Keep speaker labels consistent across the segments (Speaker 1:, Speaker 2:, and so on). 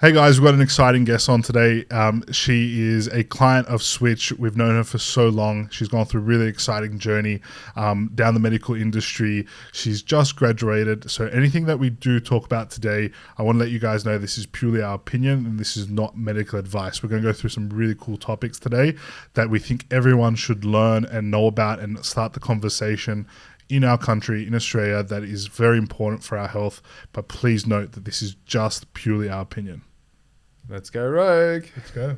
Speaker 1: Hey guys, we've got an exciting guest on today. She is a client of Switch. We've known her for so long. She's gone through a really exciting journey down the medical industry. She's just graduated. So anything that we do talk about today, I want to let you guys know this is purely our opinion and this is not medical advice. We're going to go through some really cool topics today that we think everyone should learn and know about and start the conversation in our country, in Australia, that is very important for our health. But please note that this is just purely our opinion.
Speaker 2: Let's go rogue.
Speaker 1: Let's go.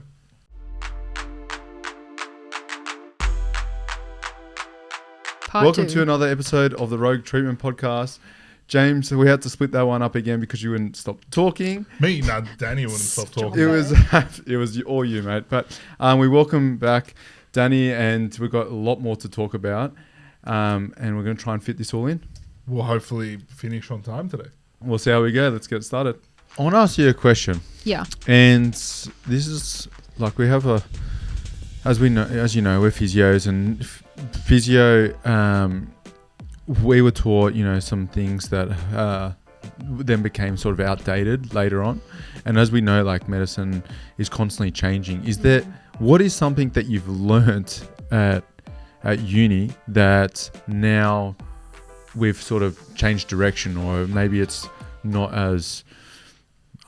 Speaker 2: Welcome to another episode of the Rogue Treatment Podcast. James, we had to split that one up again because you wouldn't stop talking.
Speaker 1: Me? No, Danny wouldn't stop talking.
Speaker 2: It was all you, mate. But we welcome back Dani, and we've got a lot more to talk about. And we're going to try and fit this all in.
Speaker 1: We'll hopefully finish on time today.
Speaker 2: We'll see how we go. Let's get started. I want to ask you a question.
Speaker 3: Yeah.
Speaker 2: And this is like we have as you know, we're physios, and physio, we were taught, some things that then became sort of outdated later on. And as we know, like medicine is constantly changing. What is something that you've learnt at uni that now we've sort of changed direction, or maybe it's not as,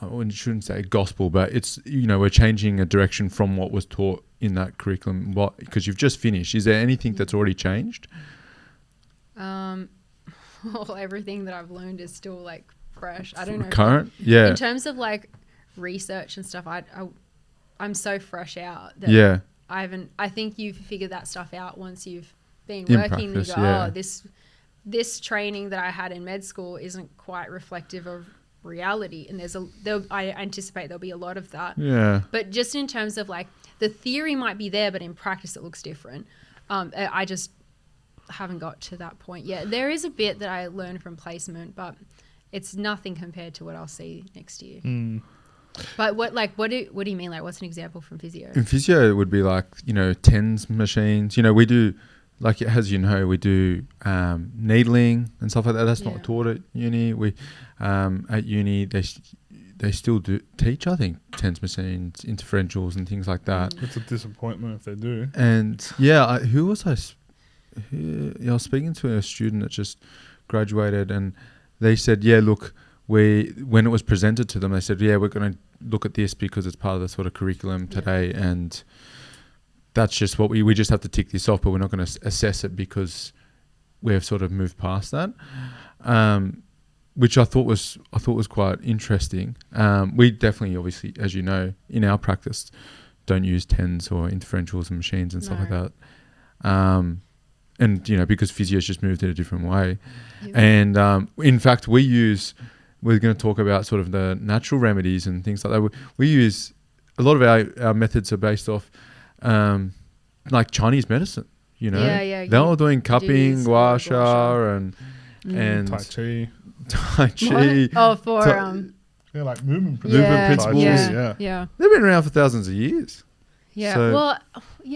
Speaker 2: I shouldn't say gospel, but it's, we're changing a direction from what was taught in that curriculum. Because you've just finished. Is there anything that's already changed?
Speaker 3: Well, everything that I've learned is still like fresh. I don't know.
Speaker 2: Current? Yeah.
Speaker 3: In terms of like research and stuff, I'm so fresh out that I think you've figured that stuff out once you've been working.
Speaker 2: Practice,
Speaker 3: you go, this training that I had in med school isn't quite reflective of reality, and I anticipate there'll be a lot of that.
Speaker 2: Yeah.
Speaker 3: But just in terms of like the theory might be there, but in practice it looks different. I just haven't got to that point yet. There is a bit that I learned from placement, but it's nothing compared to what I'll see next year. But what do you mean? Like, what's an example from physio?
Speaker 2: In physio, it would be like, TENS machines. We do, like, as you know, we do needling and stuff like that. That's not taught at uni. At uni, they still do teach, I think, TENS machines, interferentials and things like that.
Speaker 1: It's a disappointment if they do.
Speaker 2: And who was I? I was speaking to a student that just graduated, and they said, look, when it was presented to them, they said, we're going to look at this because it's part of the sort of curriculum today, and that's just what we just have to tick this off, but we're not going to assess it because we've sort of moved past that, which I thought was quite interesting. We definitely, obviously, as you know, in our practice, don't use TENS or interferentials and machines and stuff like that. And because physio's just moved in a different way. Yeah. And in fact, we're going to talk about sort of the natural remedies and things like that. We use, a lot of our methods are based off like Chinese medicine,
Speaker 3: Yeah.
Speaker 2: They're all doing cupping, gua sha, and
Speaker 1: Tai Chi. Like movement principles.
Speaker 3: Yeah.
Speaker 2: They've been around for thousands of years.
Speaker 3: Yeah.
Speaker 2: So,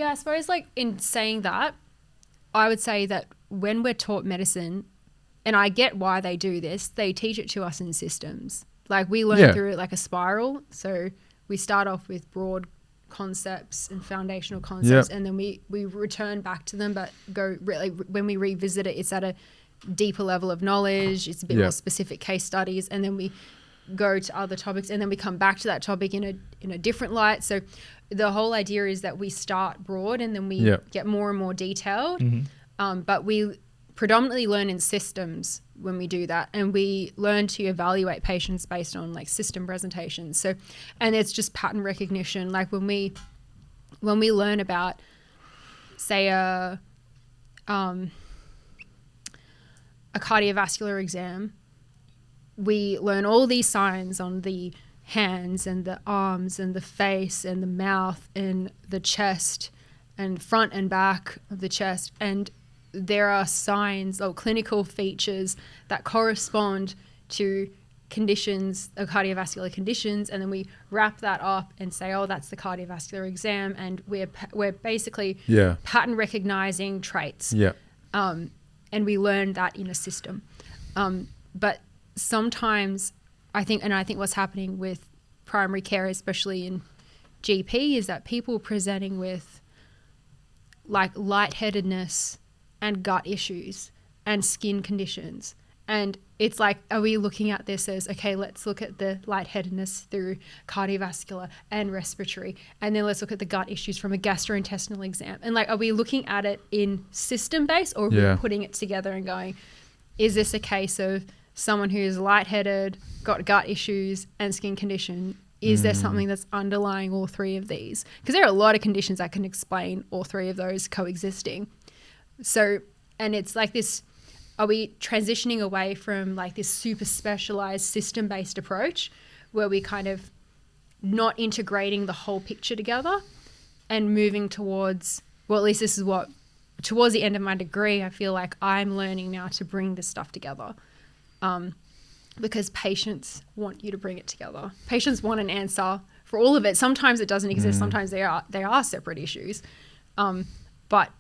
Speaker 3: I suppose like in saying that, I would say that when we're taught medicine, and I get why they do this, they teach it to us in systems. Like we learn through it like a spiral. So we start off with broad concepts and foundational concepts, and then we return back to them, but when we revisit it, it's at a deeper level of knowledge. It's a bit more specific case studies, and then we go to other topics, and then we come back to that topic in a different light. So the whole idea is that we start broad and then we get more and more detailed. But we predominantly learn in systems when we do that, and we learn to evaluate patients based on like system presentations. So, and it's just pattern recognition. Like when we learn about, say, a cardiovascular exam, we learn all these signs on the hands and the arms and the face and the mouth and the chest and front and back of the chest, and there are signs or clinical features that correspond to conditions, cardiovascular conditions, and then we wrap that up and say, oh, that's the cardiovascular exam, and we're basically pattern recognizing traits. And we learn that in a system. But sometimes I think what's happening with primary care, especially in GP, is that people presenting with like lightheadedness and gut issues and skin conditions. And it's like, are we looking at this as, okay, let's look at the lightheadedness through cardiovascular and respiratory, and then let's look at the gut issues from a gastrointestinal exam. And like, are we looking at it in system based, or are we putting it together and going, is this a case of someone who's lightheaded, got gut issues and skin condition? Is there something that's underlying all three of these? Because there are a lot of conditions that can explain all three of those coexisting. So, and it's like this, are we transitioning away from like this super specialized system-based approach where we kind of not integrating the whole picture together and moving towards, well, at least this is what, towards the end of my degree, I feel like I'm learning now to bring this stuff together. Because patients want you to bring it together. Patients want an answer for all of it. Sometimes it doesn't exist. Sometimes they are separate issues. But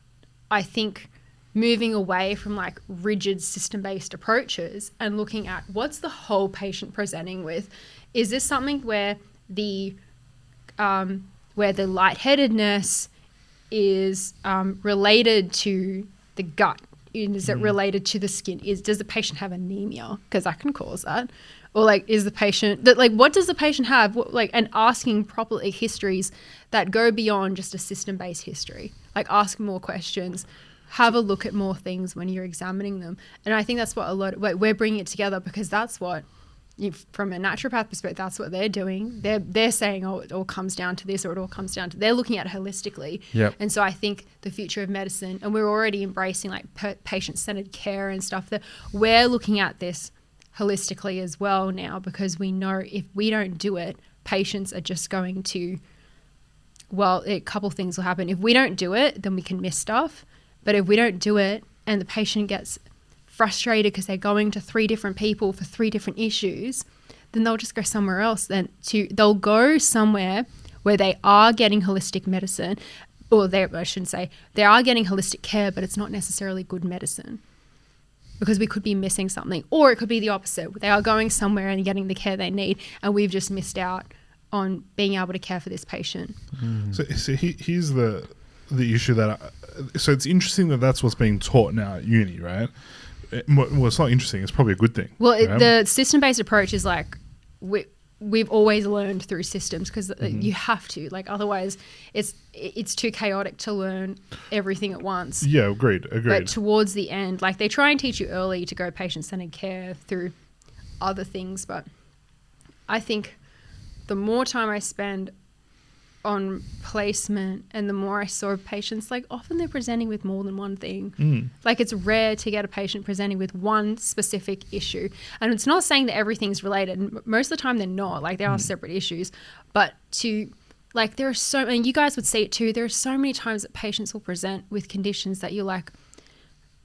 Speaker 3: I think moving away from like rigid system-based approaches and looking at what's the whole patient presenting with. Is this something where the lightheadedness is related to the gut? Is it related to the skin? Does the patient have anemia? Because that can cause that. Or like, is the patient that, like, what does the patient have? And asking properly histories that go beyond just a system-based history. Like, ask more questions, have a look at more things when you're examining them. And I think that's what we're bringing it together, because that's what, from a naturopath perspective, that's what they're doing. They're saying, oh, it all comes down to this, or it all comes down to, they're looking at it holistically.
Speaker 2: Yep.
Speaker 3: And so I think the future of medicine, and we're already embracing like patient-centered care and stuff, that we're looking at this holistically as well now, because we know if we don't do it, patients are just going to, well, a couple things will happen. If we don't do it, then we can miss stuff. But if we don't do it and the patient gets frustrated because they're going to 3 different people for 3 different issues, then they'll just go somewhere else. They'll go somewhere where they are getting holistic medicine, or they are getting holistic care, but it's not necessarily good medicine, because we could be missing something. Or it could be the opposite. They are going somewhere and getting the care they need, and we've just missed out on being able to care for this patient.
Speaker 1: So here's the issue so it's interesting that that's what's being taught now at uni, right? Well, it's not interesting. It's probably a good thing.
Speaker 3: Well, the system-based approach is like, we've always learned through systems, because you have to. Like, otherwise, it's too chaotic to learn everything at once.
Speaker 1: Yeah, agreed.
Speaker 3: But towards the end, like, they try and teach you early to go patient-centered care through other things. But I think the more time I spend on placement and the more I saw patients, like, often they're presenting with more than one thing. Like, it's rare to get a patient presenting with one specific issue. And it's not saying that everything's related. Most of the time they're not. Like, they are separate issues. But there are so, and you guys would see it too, there are so many times that patients will present with conditions that you're like,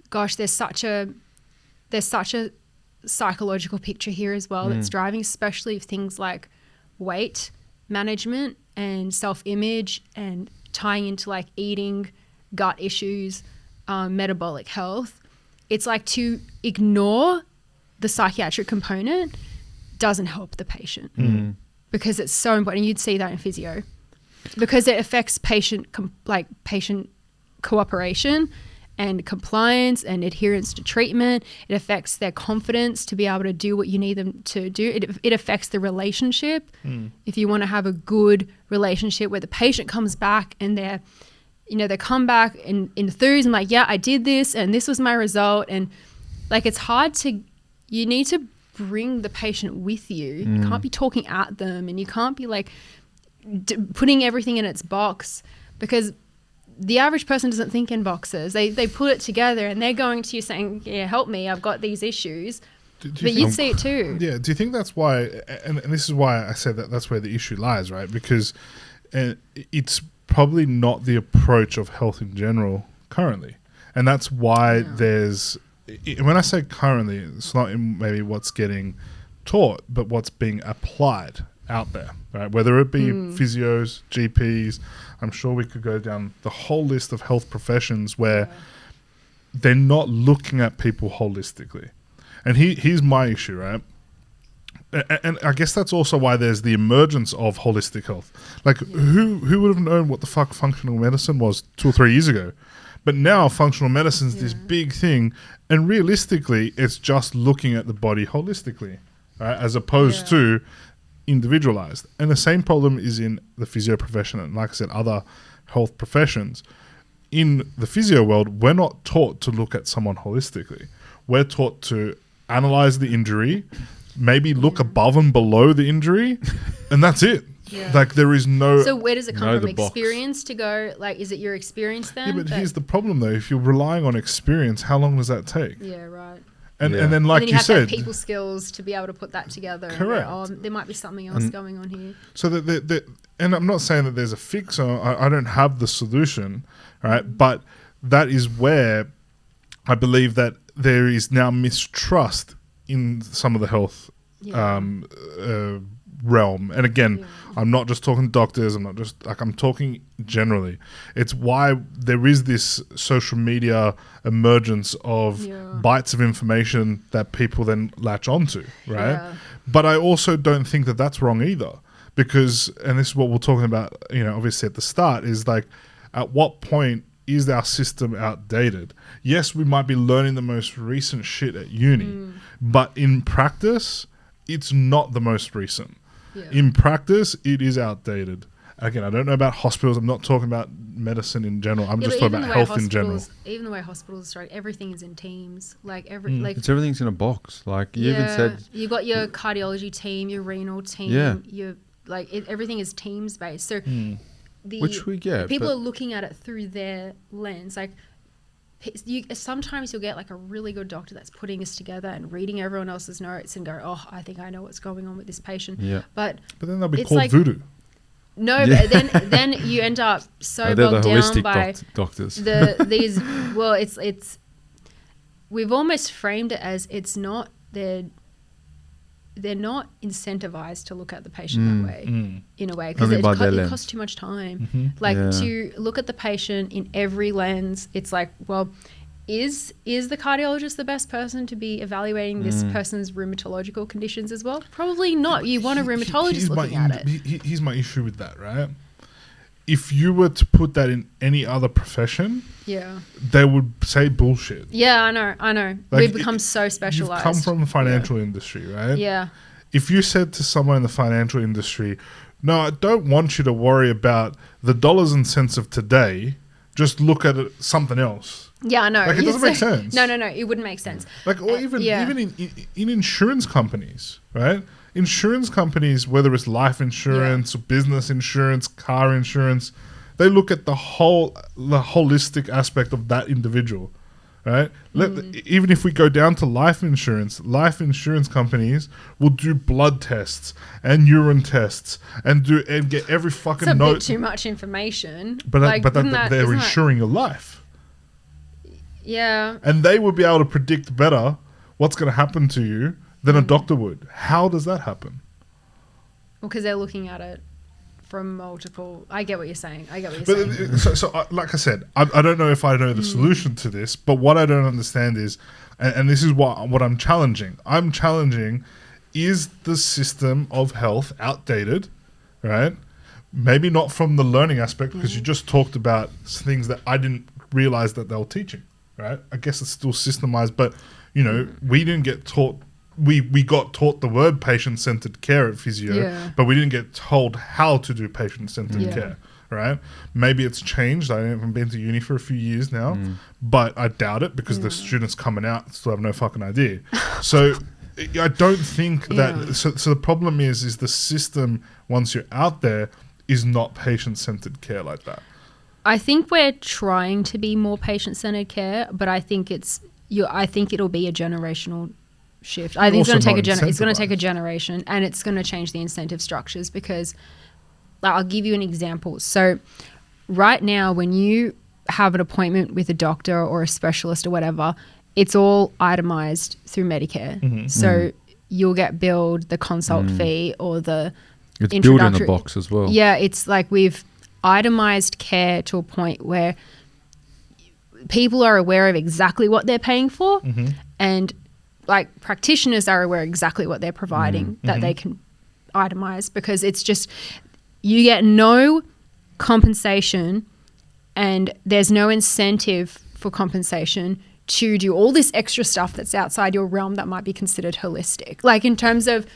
Speaker 3: gosh, there's such a psychological picture here as well that's driving, especially things like weight management and self-image, and tying into like eating, gut issues, metabolic health. It's like, to ignore the psychiatric component doesn't help the patient, because it's so important. You'd see that in physio, because it affects patient cooperation and compliance and adherence to treatment. It affects their confidence to be able to do what you need them to do. It affects the relationship. If you want to have a good relationship where the patient comes back and they come back in enthused and like, yeah, I did this and this was my result. And like, it's hard you need to bring the patient with you. You can't be talking at them, and you can't be like putting everything in its box, because the average person doesn't think in boxes. They put it together and they're going to you saying, yeah, help me, I've got these issues. But you'd see it too.
Speaker 1: Yeah. Do you think that's why, and this is why I said that's where the issue lies, right? Because it's probably not the approach of health in general currently. And that's why there's, when I say currently, it's not in maybe what's getting taught, but what's being applied out there, right? Whether it be physios, GPs, I'm sure we could go down the whole list of health professions where they're not looking at people holistically. And here's my issue, right? And I guess that's also why there's the emergence of holistic health. Like, who would have known what the fuck functional medicine was 2 or 3 years ago? But now functional medicine is this big thing, and realistically, it's just looking at the body holistically, right, as opposed to individualized. And the same problem is in the physio profession, and like I said, other health professions. In the physio world, we're not taught to look at someone holistically. We're taught to analyze the injury, maybe look above and below the injury, and that's it.
Speaker 3: Yeah.
Speaker 1: Like, there is no...
Speaker 3: So where does it come from? Experience to go, like, is it your experience then?
Speaker 1: Yeah, but here's the problem, though. If you're relying on experience, how long does that take?
Speaker 3: Yeah, right.
Speaker 1: And then, like
Speaker 3: and then
Speaker 1: you said...
Speaker 3: have to have people skills to be able to put that together.
Speaker 1: Correct.
Speaker 3: There might be something else going on here.
Speaker 1: So, and I'm not saying that there's a fix, or I don't have the solution, right? But that is where I believe that there is now mistrust in some of the health realm. And again, I'm not just talking doctors, I'm talking generally. It's why there is this social media emergence of bites of information that people then latch onto, right? Yeah. But I also don't think that that's wrong either, because, and this is what we're talking about, obviously at the start, is like, at what point is our system outdated? Yes, we might be learning the most recent shit at uni, but in practice, it's not the most recent. Yeah. In practice, it is outdated. Again, I don't know about hospitals. I'm not talking about medicine in general. I'm just talking about health in general.
Speaker 3: Even the way hospitals are, everything is in teams.
Speaker 2: Everything's in a box. Like you even said,
Speaker 3: you got your cardiology team, your renal team. Your everything is teams based. So
Speaker 2: which we get.
Speaker 3: People are looking at it through their lens. Like, sometimes you'll get like a really good doctor that's putting this together and reading everyone else's notes and go, oh, I think I know what's going on with this patient. Yeah. But
Speaker 1: then they'll be called voodoo.
Speaker 3: No, but then you end up so bogged down by
Speaker 2: doctors.
Speaker 3: These. Well, it's we've almost framed it as it's not they're not incentivized to look at the patient that way, in a way, because it costs too much time. To look at the patient in every lens, it's like, well, is the cardiologist the best person to be evaluating this person's rheumatological conditions as well? Probably not. You want a rheumatologist looking at it.
Speaker 1: Here's my issue with that, right? If you were to put that in any other profession, they would say bullshit.
Speaker 3: Yeah, I know. Like, we've become so specialized.
Speaker 1: You've come from the financial industry, right?
Speaker 3: Yeah.
Speaker 1: If you said to someone in the financial industry, no, I don't want you to worry about the dollars and cents of today, just look at something else.
Speaker 3: Yeah, I know.
Speaker 1: Like, it doesn't make sense.
Speaker 3: No, it wouldn't make sense.
Speaker 1: Like, or even in insurance companies, right? Insurance companies, whether it's life insurance or business insurance, car insurance, they look at the holistic aspect of that individual, right? Even if we go down to life insurance companies will do blood tests and urine tests and get every fucking note.
Speaker 3: It's a bit too much information.
Speaker 1: But they're insuring your life.
Speaker 3: Yeah.
Speaker 1: And they would be able to predict better what's going to happen to you than a doctor would. How does that happen?
Speaker 3: Well, because they're looking at it from multiple... I get what you're saying.
Speaker 1: So like I said, I don't know if I know the solution to this, but what I don't understand is, and this is what I'm challenging. I'm challenging, is the system of health outdated, right? Maybe not from the learning aspect, because you just talked about things that I didn't realize that they were teaching, right? I guess it's still systemized, but, we didn't get taught... We got taught the word patient-centered care at physio, but we didn't get told how to do patient-centered care, right? Maybe it's changed. I haven't been to uni for a few years now, but I doubt it, because the students coming out still have no fucking idea. So I don't think that... So the problem is the system, once you're out there, is not patient-centered care like that.
Speaker 3: I think we're trying to be more patient-centered care, but I think it'll be a generational shift. I think it's going to take a generation, and it's going to change the incentive structures, because I'll give you an example. So right now, when you have an appointment with a doctor or a specialist or whatever, it's all itemized through Medicare. So you'll get billed the consult fee or the
Speaker 2: it's built in a box as well.
Speaker 3: Yeah, it's like we've itemized care to a point where people are aware of exactly what they're paying for, and like practitioners are aware exactly what they're providing that they can itemize, because it's just, you get no compensation and there's no incentive for compensation to do all this extra stuff that's outside your realm that might be considered holistic, like in terms of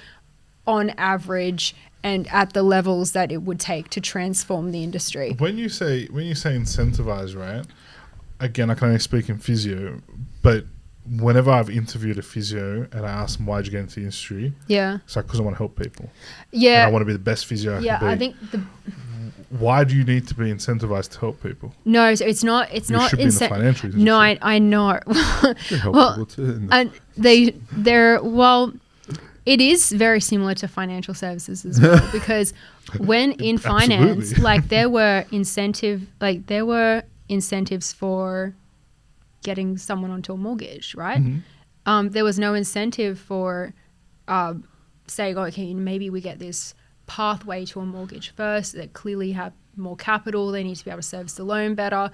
Speaker 3: on average and at the levels that it would take to transform the industry.
Speaker 1: When you say incentivize, right? Again, I can only speak in physio, but whenever I've interviewed a physio and I ask them, why'd you get into the industry?
Speaker 3: Yeah.
Speaker 1: It's like, because I want to help people.
Speaker 3: Yeah.
Speaker 1: And I want to be the best physio I can be.
Speaker 3: I think
Speaker 1: why do you need to be incentivized to help people?
Speaker 3: no, so it's not. It's
Speaker 1: You
Speaker 3: not.
Speaker 1: should be in the financial industry.
Speaker 3: No, I know.
Speaker 2: Help people too.
Speaker 3: And it is very similar to financial services as well, because when in finance,
Speaker 1: Absolutely.
Speaker 3: like there were incentives for getting someone onto a mortgage, right? There was no incentive for saying, okay, maybe we get this pathway to a mortgage first, that clearly have more capital, they need to be able to service the loan better.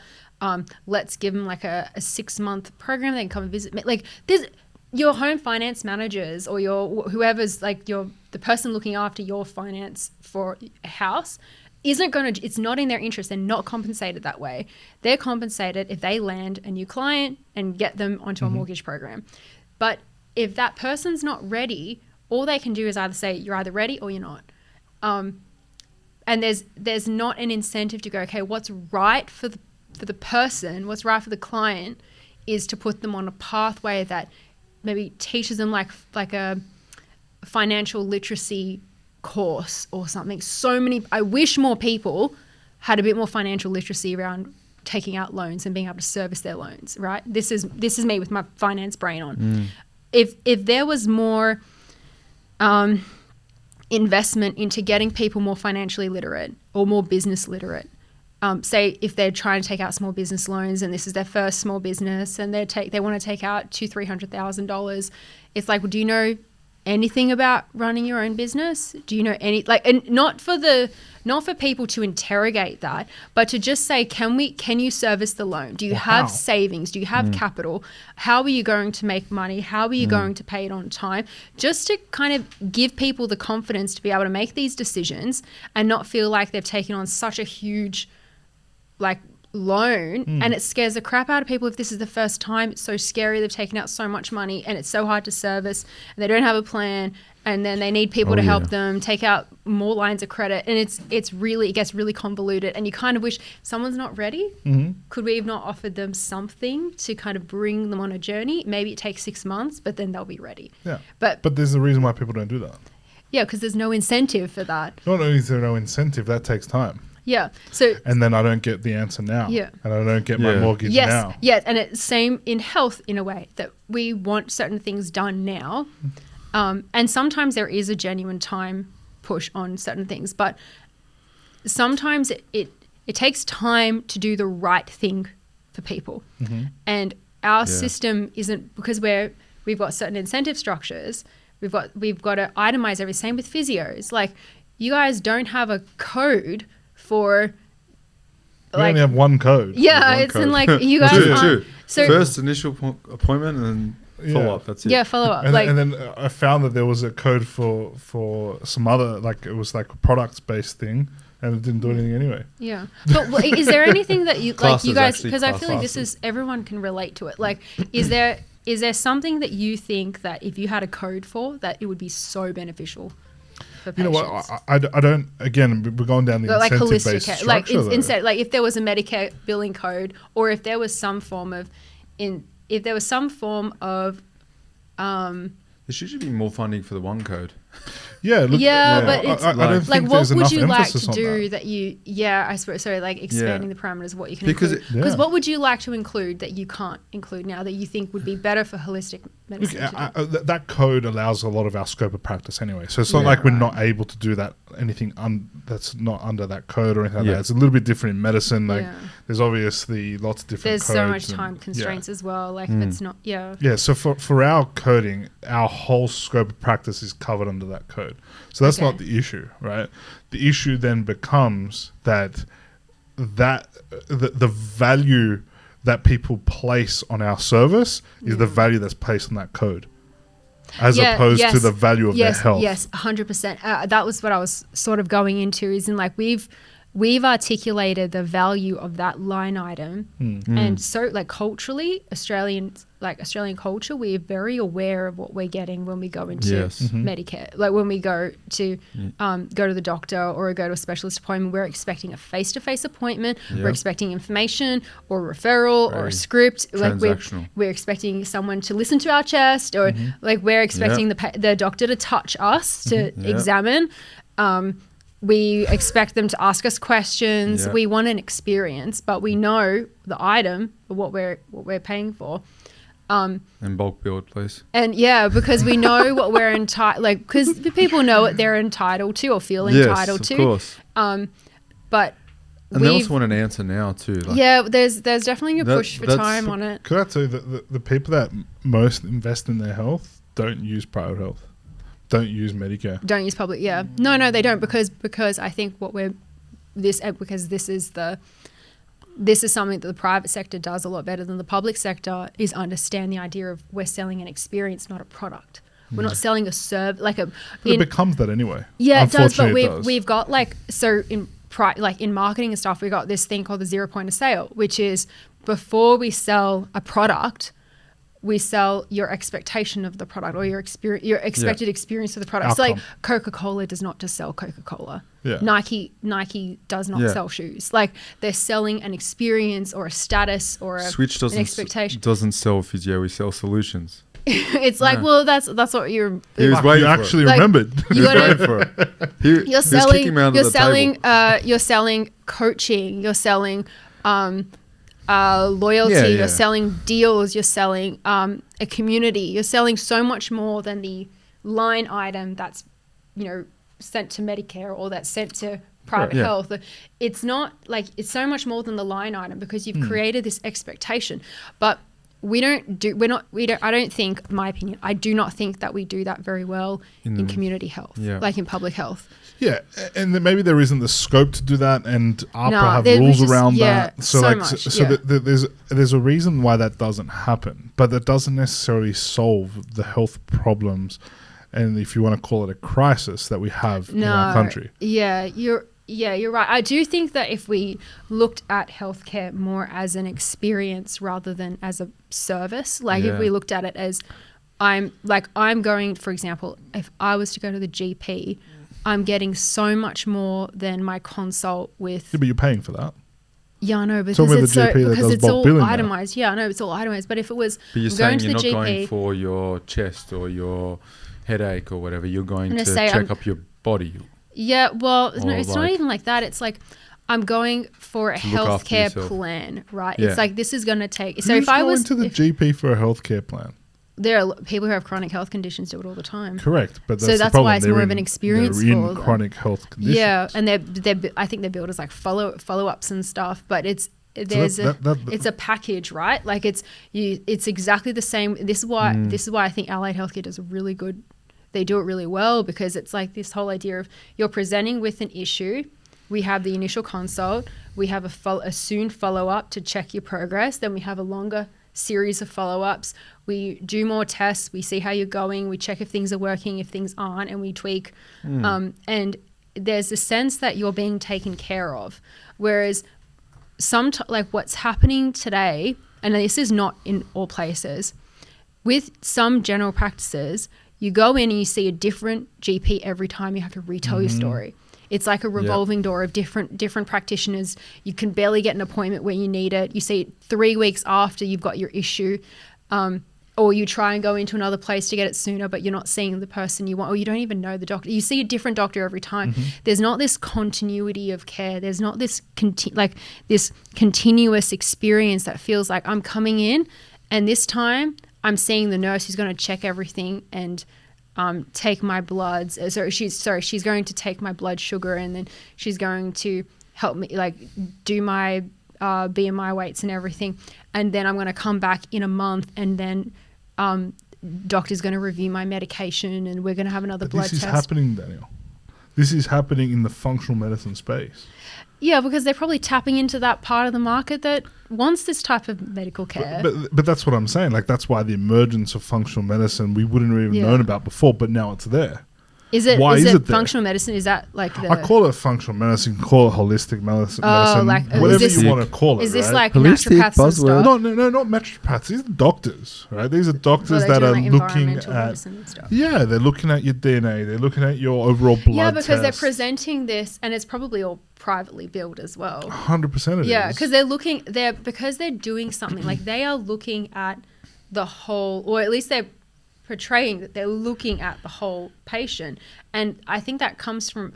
Speaker 3: Let's give them like a 6-month program, they can come and visit me. Like this, your home finance managers or your whoever's like the person looking after your finance for a house it's not in their interest. They're not compensated that way. They're compensated if they land a new client and get them onto a mortgage program. But if that person's not ready, all they can do is either say you're either ready or you're not. And there's not an incentive to go, okay, what's right for the person, what's right for the client is to put them on a pathway that maybe teaches them like a financial literacy course or something. I wish more people had a bit more financial literacy around taking out loans and being able to service their loans, right? This is me with my finance brain on. If there was more investment into getting people more financially literate or more business literate, say if they're trying to take out small business loans and this is their first small business and they want to take out $200,000-$300,000, it's like, well, do you know anything about running your own business? Do you know any, like, and not for people to interrogate that, but to just say, can you service the loan? Do you have savings? Do you have capital? How are you going to make money? How are you going to pay it on time? Just to kind of give people the confidence to be able to make these decisions and not feel like they've taken on such a huge like loan and it scares the crap out of people if this is the first time. It's so scary. They've taken out so much money and it's so hard to service and they don't have a plan, and then they need people to help them take out more lines of credit, and it gets really convoluted, and you kind of wish someone's not ready. Could we have not offered them something to kind of bring them on a journey? Maybe it takes 6 months, but then they'll be ready. But
Speaker 1: there's a reason why people don't do that.
Speaker 3: Because there's no incentive for that.
Speaker 1: Not only is there no incentive, that takes time. And then I don't get the answer now. And I don't get my mortgage now.
Speaker 3: And it's same in health in a way, that we want certain things done now. And sometimes there is a genuine time push on certain things, but sometimes it takes time to do the right thing for people. And our system isn't, because we've got certain incentive structures, we've got to itemize everything. Same with physios. Like, you guys don't have a code for,
Speaker 1: we only have one code.
Speaker 3: In like, you guys
Speaker 2: two. So first initial appointment and then follow up. That's it.
Speaker 3: Follow up.
Speaker 1: And then I found that there was a code for some other, like, it was like a products based thing, and it didn't do anything anyway.
Speaker 3: But is there anything that you like, you guys, because I feel like this is, everyone can relate to it. Like, is there something that you think that if you had a code for, that it would be so beneficial? You know what?
Speaker 1: I don't. Again, we're going down the
Speaker 3: like
Speaker 1: incentive-based
Speaker 3: holistic,
Speaker 1: structure.
Speaker 3: Like instead, like if there was a Medicare billing code, or if there was some form of, there
Speaker 2: should be more funding for the one code.
Speaker 1: But
Speaker 3: it's
Speaker 1: I don't think
Speaker 3: like, what
Speaker 1: there's
Speaker 3: would
Speaker 1: enough
Speaker 3: you like
Speaker 1: emphasis
Speaker 3: to
Speaker 1: on
Speaker 3: do
Speaker 1: that.
Speaker 3: that you? I suppose so. Like expanding the parameters of what you can
Speaker 2: Because
Speaker 3: include. Because what would you like to include that you can't include now that you think would be better for holistic medicine?
Speaker 1: Look, that code allows a lot of our scope of practice anyway. So it's not like we're not able to do that. Anything that's not under that code or anything like that. It's a little bit different in medicine. Like there's obviously lots of different.
Speaker 3: There's
Speaker 1: codes
Speaker 3: so much time constraints as well. Like if it's not.
Speaker 1: So for our coding, our whole scope of practice is covered under that code. So that's not the issue, right? The issue then becomes that the value that people place on our service is the value that's placed on that code. as opposed to the value of their health.
Speaker 3: Yes, 100%. That was what I was sort of going into, is in like we've articulated the value of that line item. And so like culturally, Australian culture, we're very aware of what we're getting when we go into Medicare. Like when we go to the doctor or go to a specialist appointment, we're expecting a face-to-face appointment. We're expecting information or referral or a script. Like we're expecting someone to listen to our chest, or like we're expecting the doctor to touch us to examine. We expect them to ask us questions. We want an experience, but we know the item, what we're paying for.
Speaker 2: And bulk build, please.
Speaker 3: And because we know what we're entitled, like, because people know what they're entitled to or feel entitled to.
Speaker 2: Yes, of course.
Speaker 3: But
Speaker 2: and they also want an answer now too.
Speaker 3: Like, there's definitely a push for time on it.
Speaker 1: Could I tell you that the people that most invest in their health don't use private health, don't use Medicare,
Speaker 3: don't use public. No, they don't, because I think this is something that the private sector does a lot better than the public sector, is understand the idea of we're selling an experience, not a product. We're not selling a service.
Speaker 1: It becomes that anyway.
Speaker 3: Yeah, it does. But we've got in marketing and stuff, we got this thing called the 0 point of sale, which is before we sell a product, we sell your expectation of the product, or your expected experience of the product.
Speaker 1: Outcome.
Speaker 3: So like Coca-Cola does not just sell Coca-Cola.
Speaker 1: Yeah.
Speaker 3: Nike does not sell shoes. Like they're selling an experience or a status or an expectation.
Speaker 2: Doesn't sell physio, we sell solutions.
Speaker 3: It's like, well, that's what you're.
Speaker 2: He was waiting
Speaker 1: you
Speaker 2: for
Speaker 1: actually
Speaker 2: it.
Speaker 1: remembered.
Speaker 2: He was waiting for it. You're
Speaker 3: selling coaching. You're selling loyalty. You're selling deals. You're selling a community. You're selling so much more than the line item that's sent to Medicare or that's sent to private health. It's not like, it's so much more than the line item, because you've created this expectation. But I don't think, my opinion, I do not think that we do that very well in community health, like in public health.
Speaker 1: Yeah, and then maybe there isn't the scope to do that, and APRA have rules around that. So there's a reason why that doesn't happen, but that doesn't necessarily solve the health problems, and if you want to call it a crisis, that we have in our country.
Speaker 3: Yeah, you're right. I do think that if we looked at healthcare more as an experience rather than as a service, if we looked at it as I'm going, for example, if I was to go to the GP, I'm getting so much more than my consult with.
Speaker 1: Yeah, but you're paying for that.
Speaker 3: Yeah, I know, because it's all itemized.
Speaker 1: Now.
Speaker 3: Yeah, I know, it's all itemized. But if it was,
Speaker 2: but you're saying you're not going for your chest or your headache or whatever. You're going to check up your body.
Speaker 3: Yeah, well, it's not even like that. It's like I'm going for a healthcare plan, right? Yeah. It's like this is going to take. So if I was
Speaker 1: going to the GP for a healthcare plan,
Speaker 3: there are people who have chronic health conditions do it all the time.
Speaker 1: Correct, but
Speaker 3: that's why it's more of an experience
Speaker 1: they're
Speaker 3: for
Speaker 1: in chronic health conditions.
Speaker 3: Yeah, and I think they're billed as like follow-ups and stuff, but it's a package, right? Like it's exactly the same. This is why I think allied healthcare does a really good. They do it really well, because it's like this whole idea of you're presenting with an issue. We have the initial consult. We have a soon follow-up to check your progress. Then we have a longer series of follow-ups. We do more tests. We see how you're going. We check if things are working, if things aren't, and we tweak. And there's a sense that you're being taken care of. Whereas what's happening today, and this is not in all places, with some general practices, you go in and you see a different GP every time. You have to retell your story. It's like a revolving door of different practitioners. You can barely get an appointment where you need it. You see it 3 weeks after you've got your issue, or you try and go into another place to get it sooner, but you're not seeing the person you want, or you don't even know the doctor. You see a different doctor every time. There's not this continuity of care. There's not this this continuous experience that feels like I'm coming in, and this time I'm seeing the nurse who's going to check everything and take my bloods. She's going to take my blood sugar, and then she's going to help me do my BMI weights and everything. And then I'm going to come back in a month, and then doctor's going to review my medication, and we're going to have another blood test.
Speaker 1: This is happening, Danielle. This is happening in the functional medicine space.
Speaker 3: Yeah, because they're probably tapping into that part of the market that wants this type of medical care.
Speaker 1: But that's what I'm saying. Like, that's why the emergence of functional medicine we wouldn't have even known about before, but now it's there.
Speaker 3: Is it functional medicine? Is that like the...
Speaker 1: I call it functional medicine, call it holistic medicine,
Speaker 3: like,
Speaker 1: whatever you want to call it.
Speaker 3: Is this
Speaker 1: right?
Speaker 3: like
Speaker 2: Holistic
Speaker 3: naturopaths and stuff?
Speaker 1: No, not naturopaths. These are doctors, right? These are doctors that are looking at... Yeah, they're looking at your DNA. They're looking at your overall blood
Speaker 3: Yeah, because they're
Speaker 1: test.
Speaker 3: presenting this, and it's probably all privately billed as well.
Speaker 1: 100% it is.
Speaker 3: Yeah, because because they're doing something. Like, they are looking at the whole, or at least they're portraying that they're looking at the whole patient. And I think that comes from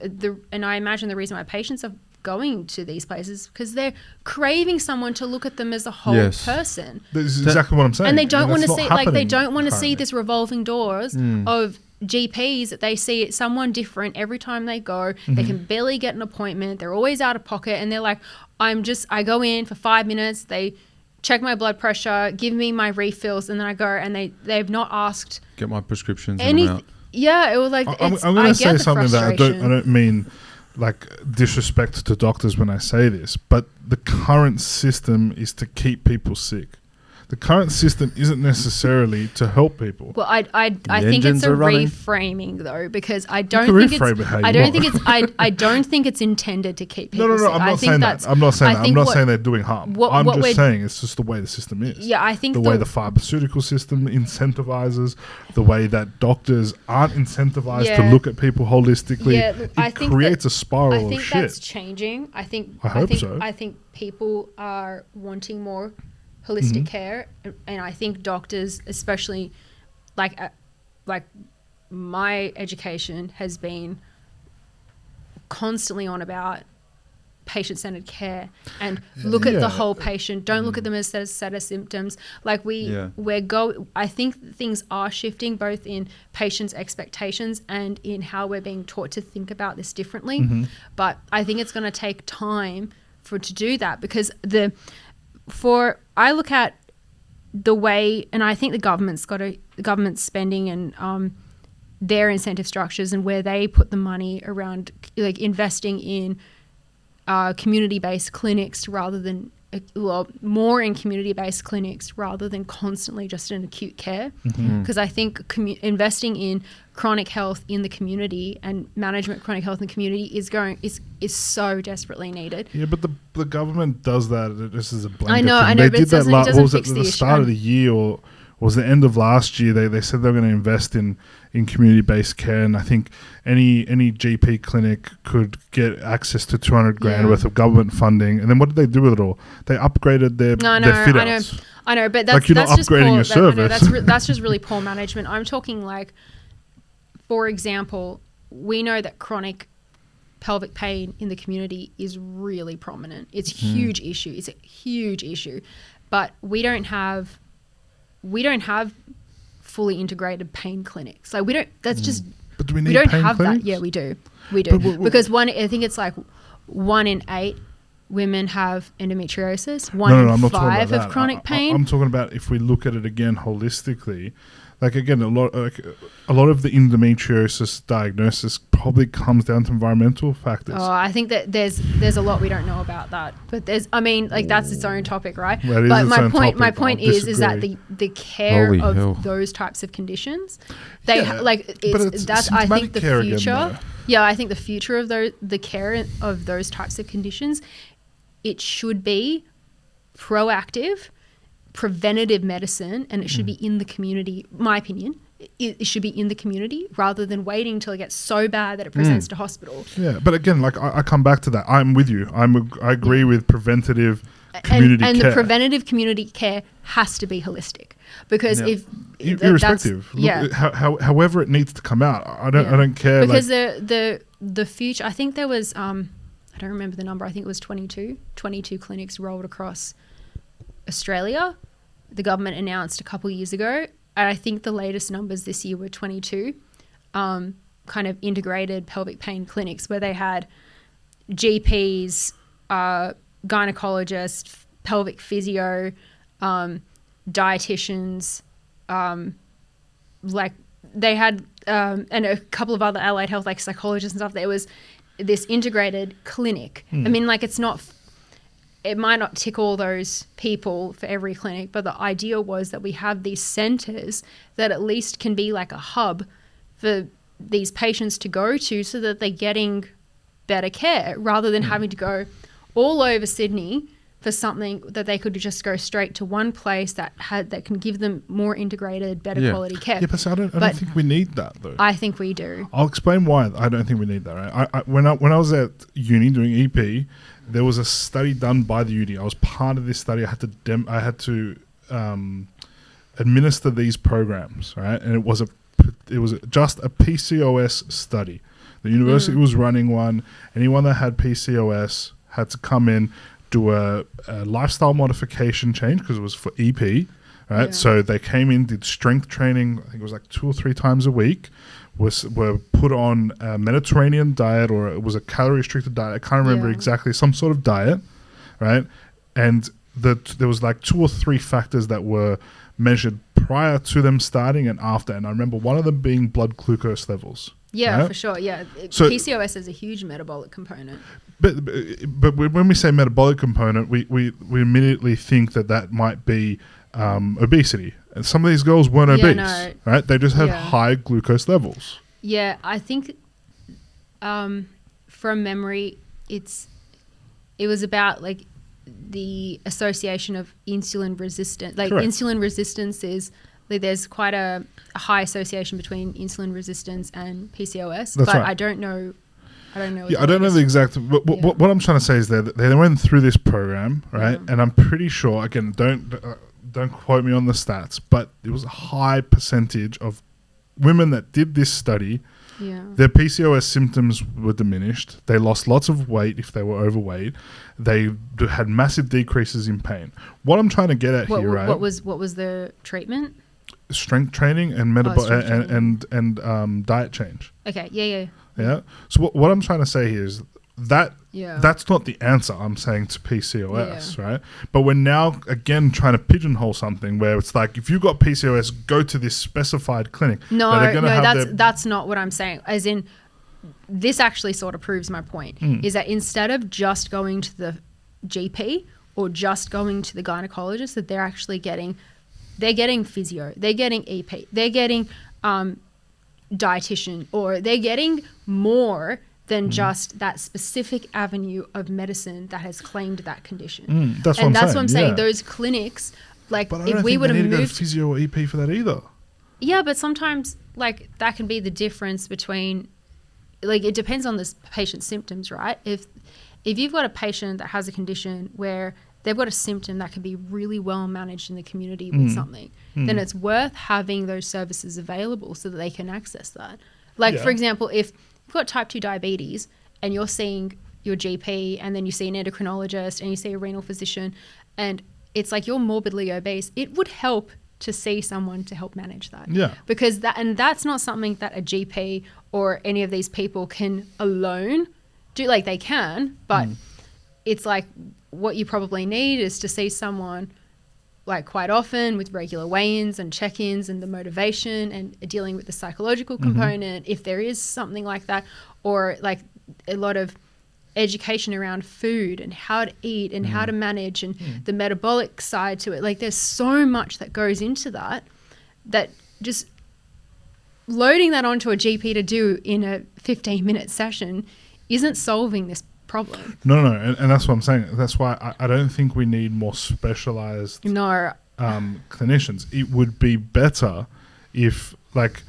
Speaker 3: and I imagine the reason why patients are going to these places because they're craving someone to look at them as a whole person.
Speaker 1: This is exactly what I'm saying.
Speaker 3: And they don't want to see, they don't want to
Speaker 1: currently
Speaker 3: see this revolving doors of GPs that they see someone different every time they go. They can barely get an appointment. They're always out of pocket. And they're like, I go in for 5 minutes. They check my blood pressure, give me my refills, and then I go, and they've not asked.
Speaker 2: Get my prescriptions.
Speaker 3: Yeah, it was like,
Speaker 1: I'm going to say something that I don't mean like disrespect to doctors when I say this, but the current system is to keep people sick. The current system isn't necessarily to help people.
Speaker 3: Well, I think it's a reframing though, because I don't think it's intended to keep people sick.
Speaker 1: I'm not saying that. I'm not saying that. I'm not saying they're doing harm. I'm just saying it's just the way the system is.
Speaker 3: Yeah, I think
Speaker 1: the way the pharmaceutical system incentivizes, the way that doctors aren't incentivized to look at people holistically.
Speaker 3: Yeah,
Speaker 1: it creates a spiral of shit.
Speaker 3: I think that's changing. I hope so. I think people are wanting more holistic care, and I think doctors, especially like my education has been constantly on about patient-centered care and look at the whole patient. Don't look at them as a set of symptoms. Like I think things are shifting both in patients' expectations and in how we're being taught to think about this differently. But I think it's going to take time to do that, because I look at the way, and I think the government's spending and their incentive structures and where they put the money around, like investing in community-based clinics rather than more in community-based clinics rather than constantly just in acute care. Because I think investing in chronic health in the community and management of chronic health in the community is so desperately needed.
Speaker 1: Yeah, but the government does that just as a blanket.
Speaker 3: I know.
Speaker 1: They did that at the start of the year, or was the end of last year. They said they were going to invest in community-based care, and I think any GP clinic could get access to 200 grand worth of government funding. And then what did they do with it all? They upgraded their fit outs.
Speaker 3: I know, but that's
Speaker 1: not
Speaker 3: just
Speaker 1: upgrading
Speaker 3: poor,
Speaker 1: your service.
Speaker 3: that's just really poor management. I'm talking like, for example, we know that chronic pelvic pain in the community is really prominent. It's a huge issue. It's a huge issue, but we don't have fully integrated pain clinics. Like we don't. That's just.
Speaker 1: But do we need
Speaker 3: we don't
Speaker 1: pain
Speaker 3: have
Speaker 1: clinics?
Speaker 3: that. Yeah, we do. Because I think it's like 1 in 8 women have endometriosis. 1 in 5 have chronic pain.
Speaker 1: I'm talking about if we look at it again holistically. Like again, a lot of the endometriosis diagnosis probably comes down to environmental factors.
Speaker 3: Oh, I think that there's a lot we don't know about that. But that's its own topic, right?
Speaker 1: But
Speaker 3: my point is that the care of those types of conditions, I think the future. Again, yeah, I think the future of the care of those types of conditions, it should be proactive, preventative medicine, and it should be in the community. My opinion, it should be in the community rather than waiting until it gets so bad that it presents to hospital.
Speaker 1: Yeah, but again, like I come back to that. I'm with you. I agree with preventative community care. And the
Speaker 3: preventative community care has to be holistic, because
Speaker 1: irrespective, however it needs to come out, I don't care.
Speaker 3: Because the future, I think there was I don't remember the number. I think it was 22 clinics rolled across Australia. The government announced a couple of years ago, and I think the latest numbers this year were 22 kind of integrated pelvic pain clinics where they had GPs, gynecologists, pelvic physio, dietitians, like they had and a couple of other allied health like psychologists and stuff. There was this integrated clinic. I mean, like it might not tick all those people for every clinic, but the idea was that we have these centers that at least can be like a hub for these patients to go to so that they're getting better care rather than having to go all over Sydney for something that they could just go straight to one place that can give them more integrated, better quality care.
Speaker 1: Yeah, but I don't think we need that though.
Speaker 3: I think we do.
Speaker 1: I'll explain why I don't think we need that. Right? When I was at uni doing EP, there was a study done by the uni. I was part of this study. I had to administer these programs, right? And it was just a PCOS study. The university was running one. Anyone that had PCOS had to come in, do a lifestyle modification change because it was for EP, right? Yeah. So they came in, did strength training. I think it was like 2 or 3 times a week. Were put on a Mediterranean diet, or it was a calorie restricted diet. I can't remember exactly, some sort of diet, right? And there was like 2 or 3 factors that were measured prior to them starting and after. And I remember one of them being blood glucose levels.
Speaker 3: Yeah,
Speaker 1: right?
Speaker 3: For sure. Yeah, so PCOS is a huge metabolic component.
Speaker 1: But when we say metabolic component, we immediately think that might be obesity. And some of these girls weren't obese, right? They just had high glucose levels.
Speaker 3: Yeah, I think from memory, it was about like the association of insulin resistance. Like Correct. Insulin resistance is like there's quite a high association between insulin resistance and PCOS.
Speaker 1: That's
Speaker 3: but
Speaker 1: right.
Speaker 3: I don't know.
Speaker 1: Yeah, I don't know the exact. What I'm trying to say is that they went through this program, right? Yeah. And I'm pretty sure. Again, don't quote me on the stats, but it was a high percentage of women that did this study.
Speaker 3: Yeah.
Speaker 1: Their PCOS symptoms were diminished. They lost lots of weight if they were overweight. They had massive decreases in pain. What I'm trying to get at here, right?
Speaker 3: What was the treatment?
Speaker 1: Strength training and and diet change.
Speaker 3: Okay. Yeah.
Speaker 1: Yeah. So what I'm trying to say here is that's not the answer I'm saying to PCOS, right? But we're now again trying to pigeonhole something where it's like if you've got PCOS, go to this specified clinic.
Speaker 3: That's not what I'm saying. As in, this actually sort of proves my point. Is that instead of just going to the GP or just going to the gynecologist, that they're actually getting physio, they're getting EP, they're getting dietitian, or they're getting more than just that specific avenue of medicine that has claimed that condition.
Speaker 1: That's what I'm saying.
Speaker 3: Yeah. Those clinics, like
Speaker 1: but if we would have moved, go to physio or EP for that either.
Speaker 3: Yeah, but sometimes like that can be the difference between, like it depends on this patient's symptoms, right? If you've got a patient that has a condition where they've got a symptom that can be really well managed in the community with something, then it's worth having those services available so that they can access that. Like, for example, if you've got type 2 diabetes and you're seeing your GP and then you see an endocrinologist and you see a renal physician and it's like you're morbidly obese, it would help to see someone to help manage that.
Speaker 1: Yeah.
Speaker 3: Because that's not something that a GP or any of these people can alone do. Like they can, but it's like what you probably need is to see someone like quite often with regular weigh-ins and check-ins and the motivation and dealing with the psychological component if there is something like that, or like a lot of education around food and how to eat and how to manage and the metabolic side to it. Like there's so much that goes into that just loading that onto a GP to do in a 15-minute session isn't solving this problem.
Speaker 1: No, and that's what I'm saying. That's why I don't think we need more specialized clinicians. It would be better if, like,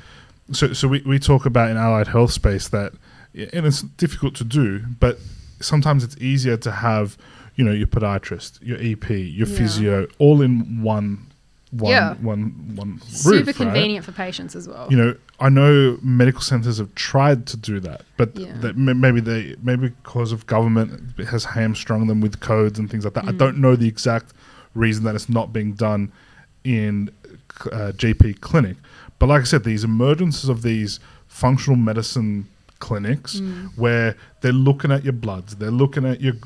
Speaker 1: so we talk about in allied health space that, and it's difficult to do, but sometimes it's easier to have, your podiatrist, your EP, your physio, all in one
Speaker 3: super
Speaker 1: roof,
Speaker 3: convenient
Speaker 1: right?
Speaker 3: for patients as well.
Speaker 1: I know medical centers have tried to do that, but maybe because of government has hamstrung them with codes and things like that. I don't know the exact reason that it's not being done in GP clinic, but like I said, these emergences of these functional medicine clinics where they're looking at your bloods, they're looking at your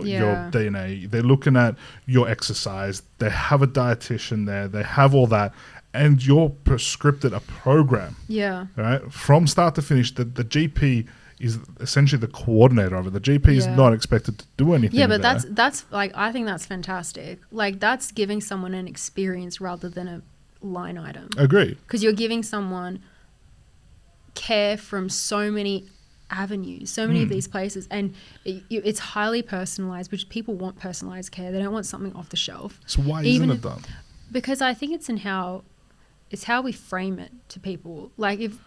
Speaker 1: DNA, they're looking at your exercise, they have a dietitian there, they have all that, and you're prescribed a program,
Speaker 3: Yeah.
Speaker 1: right, from start to finish. The GP is essentially the coordinator of it. The GP is not expected to do anything.
Speaker 3: Yeah, but
Speaker 1: there.
Speaker 3: that's like, I think that's fantastic. Like, that's giving someone an experience rather than a line item.
Speaker 1: Agreed.
Speaker 3: Because you're giving someone care from so many avenues, so many of these places, and it's highly personalized, which people want personalized care. They don't want something off the shelf.
Speaker 1: So why isn't it done?
Speaker 3: Because I think it's how we frame it to people. Like if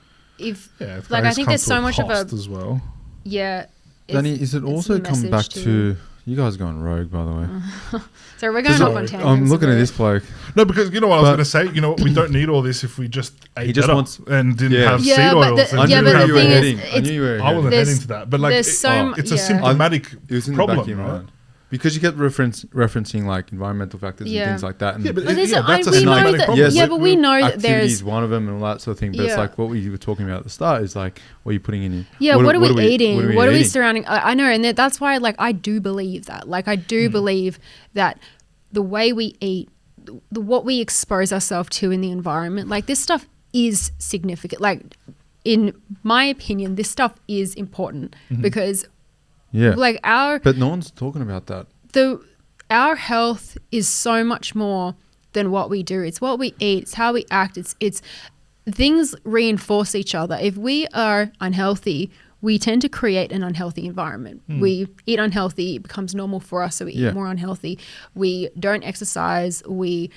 Speaker 3: like, I think there's so much of a
Speaker 1: as well.
Speaker 3: Yeah.
Speaker 2: Danny, is it also come back to you guys going rogue, by the way?
Speaker 3: So we're going off on tangents.
Speaker 2: I'm looking at this bloke.
Speaker 1: No, because you know what I was going to say. You know what? We don't need all this if we just ate
Speaker 2: just
Speaker 1: better
Speaker 2: wants-
Speaker 1: and didn't have seed
Speaker 3: but
Speaker 1: oils.
Speaker 3: the-
Speaker 1: and
Speaker 3: yeah,
Speaker 1: didn't
Speaker 3: but
Speaker 1: have
Speaker 3: the thing is,
Speaker 2: I knew you were
Speaker 1: I wasn't
Speaker 3: There's-
Speaker 1: heading to that, but like
Speaker 3: there's so
Speaker 1: it's a
Speaker 3: yeah.
Speaker 1: symptomatic
Speaker 2: It was in the back of
Speaker 1: problem,
Speaker 2: your
Speaker 1: right?
Speaker 2: mind. Because you kept referencing like environmental factors and things like that. And
Speaker 1: Yeah, but
Speaker 3: But there's
Speaker 1: that's a
Speaker 3: we know
Speaker 1: symptomatic
Speaker 3: that,
Speaker 1: problem.
Speaker 2: Yes,
Speaker 3: yeah, but we know that
Speaker 2: activity
Speaker 3: there's
Speaker 2: is one of them and all that sort of thing. But it's like what we were talking about at the start is like what are you putting in your
Speaker 3: what are we eating? What are we
Speaker 2: eating?
Speaker 3: surrounding? I know, and that's why like I do believe that. Like I do believe that the way we eat, what we expose ourselves to in the environment, like this stuff is significant. Like in my opinion, this stuff is important because like
Speaker 2: but no one's talking about that.
Speaker 3: Our health is so much more than what we do. It's what we eat. It's how we act. It's things reinforce each other. If we are unhealthy, we tend to create an unhealthy environment. We eat unhealthy. It becomes normal for us, so we eat more unhealthy. We don't exercise. We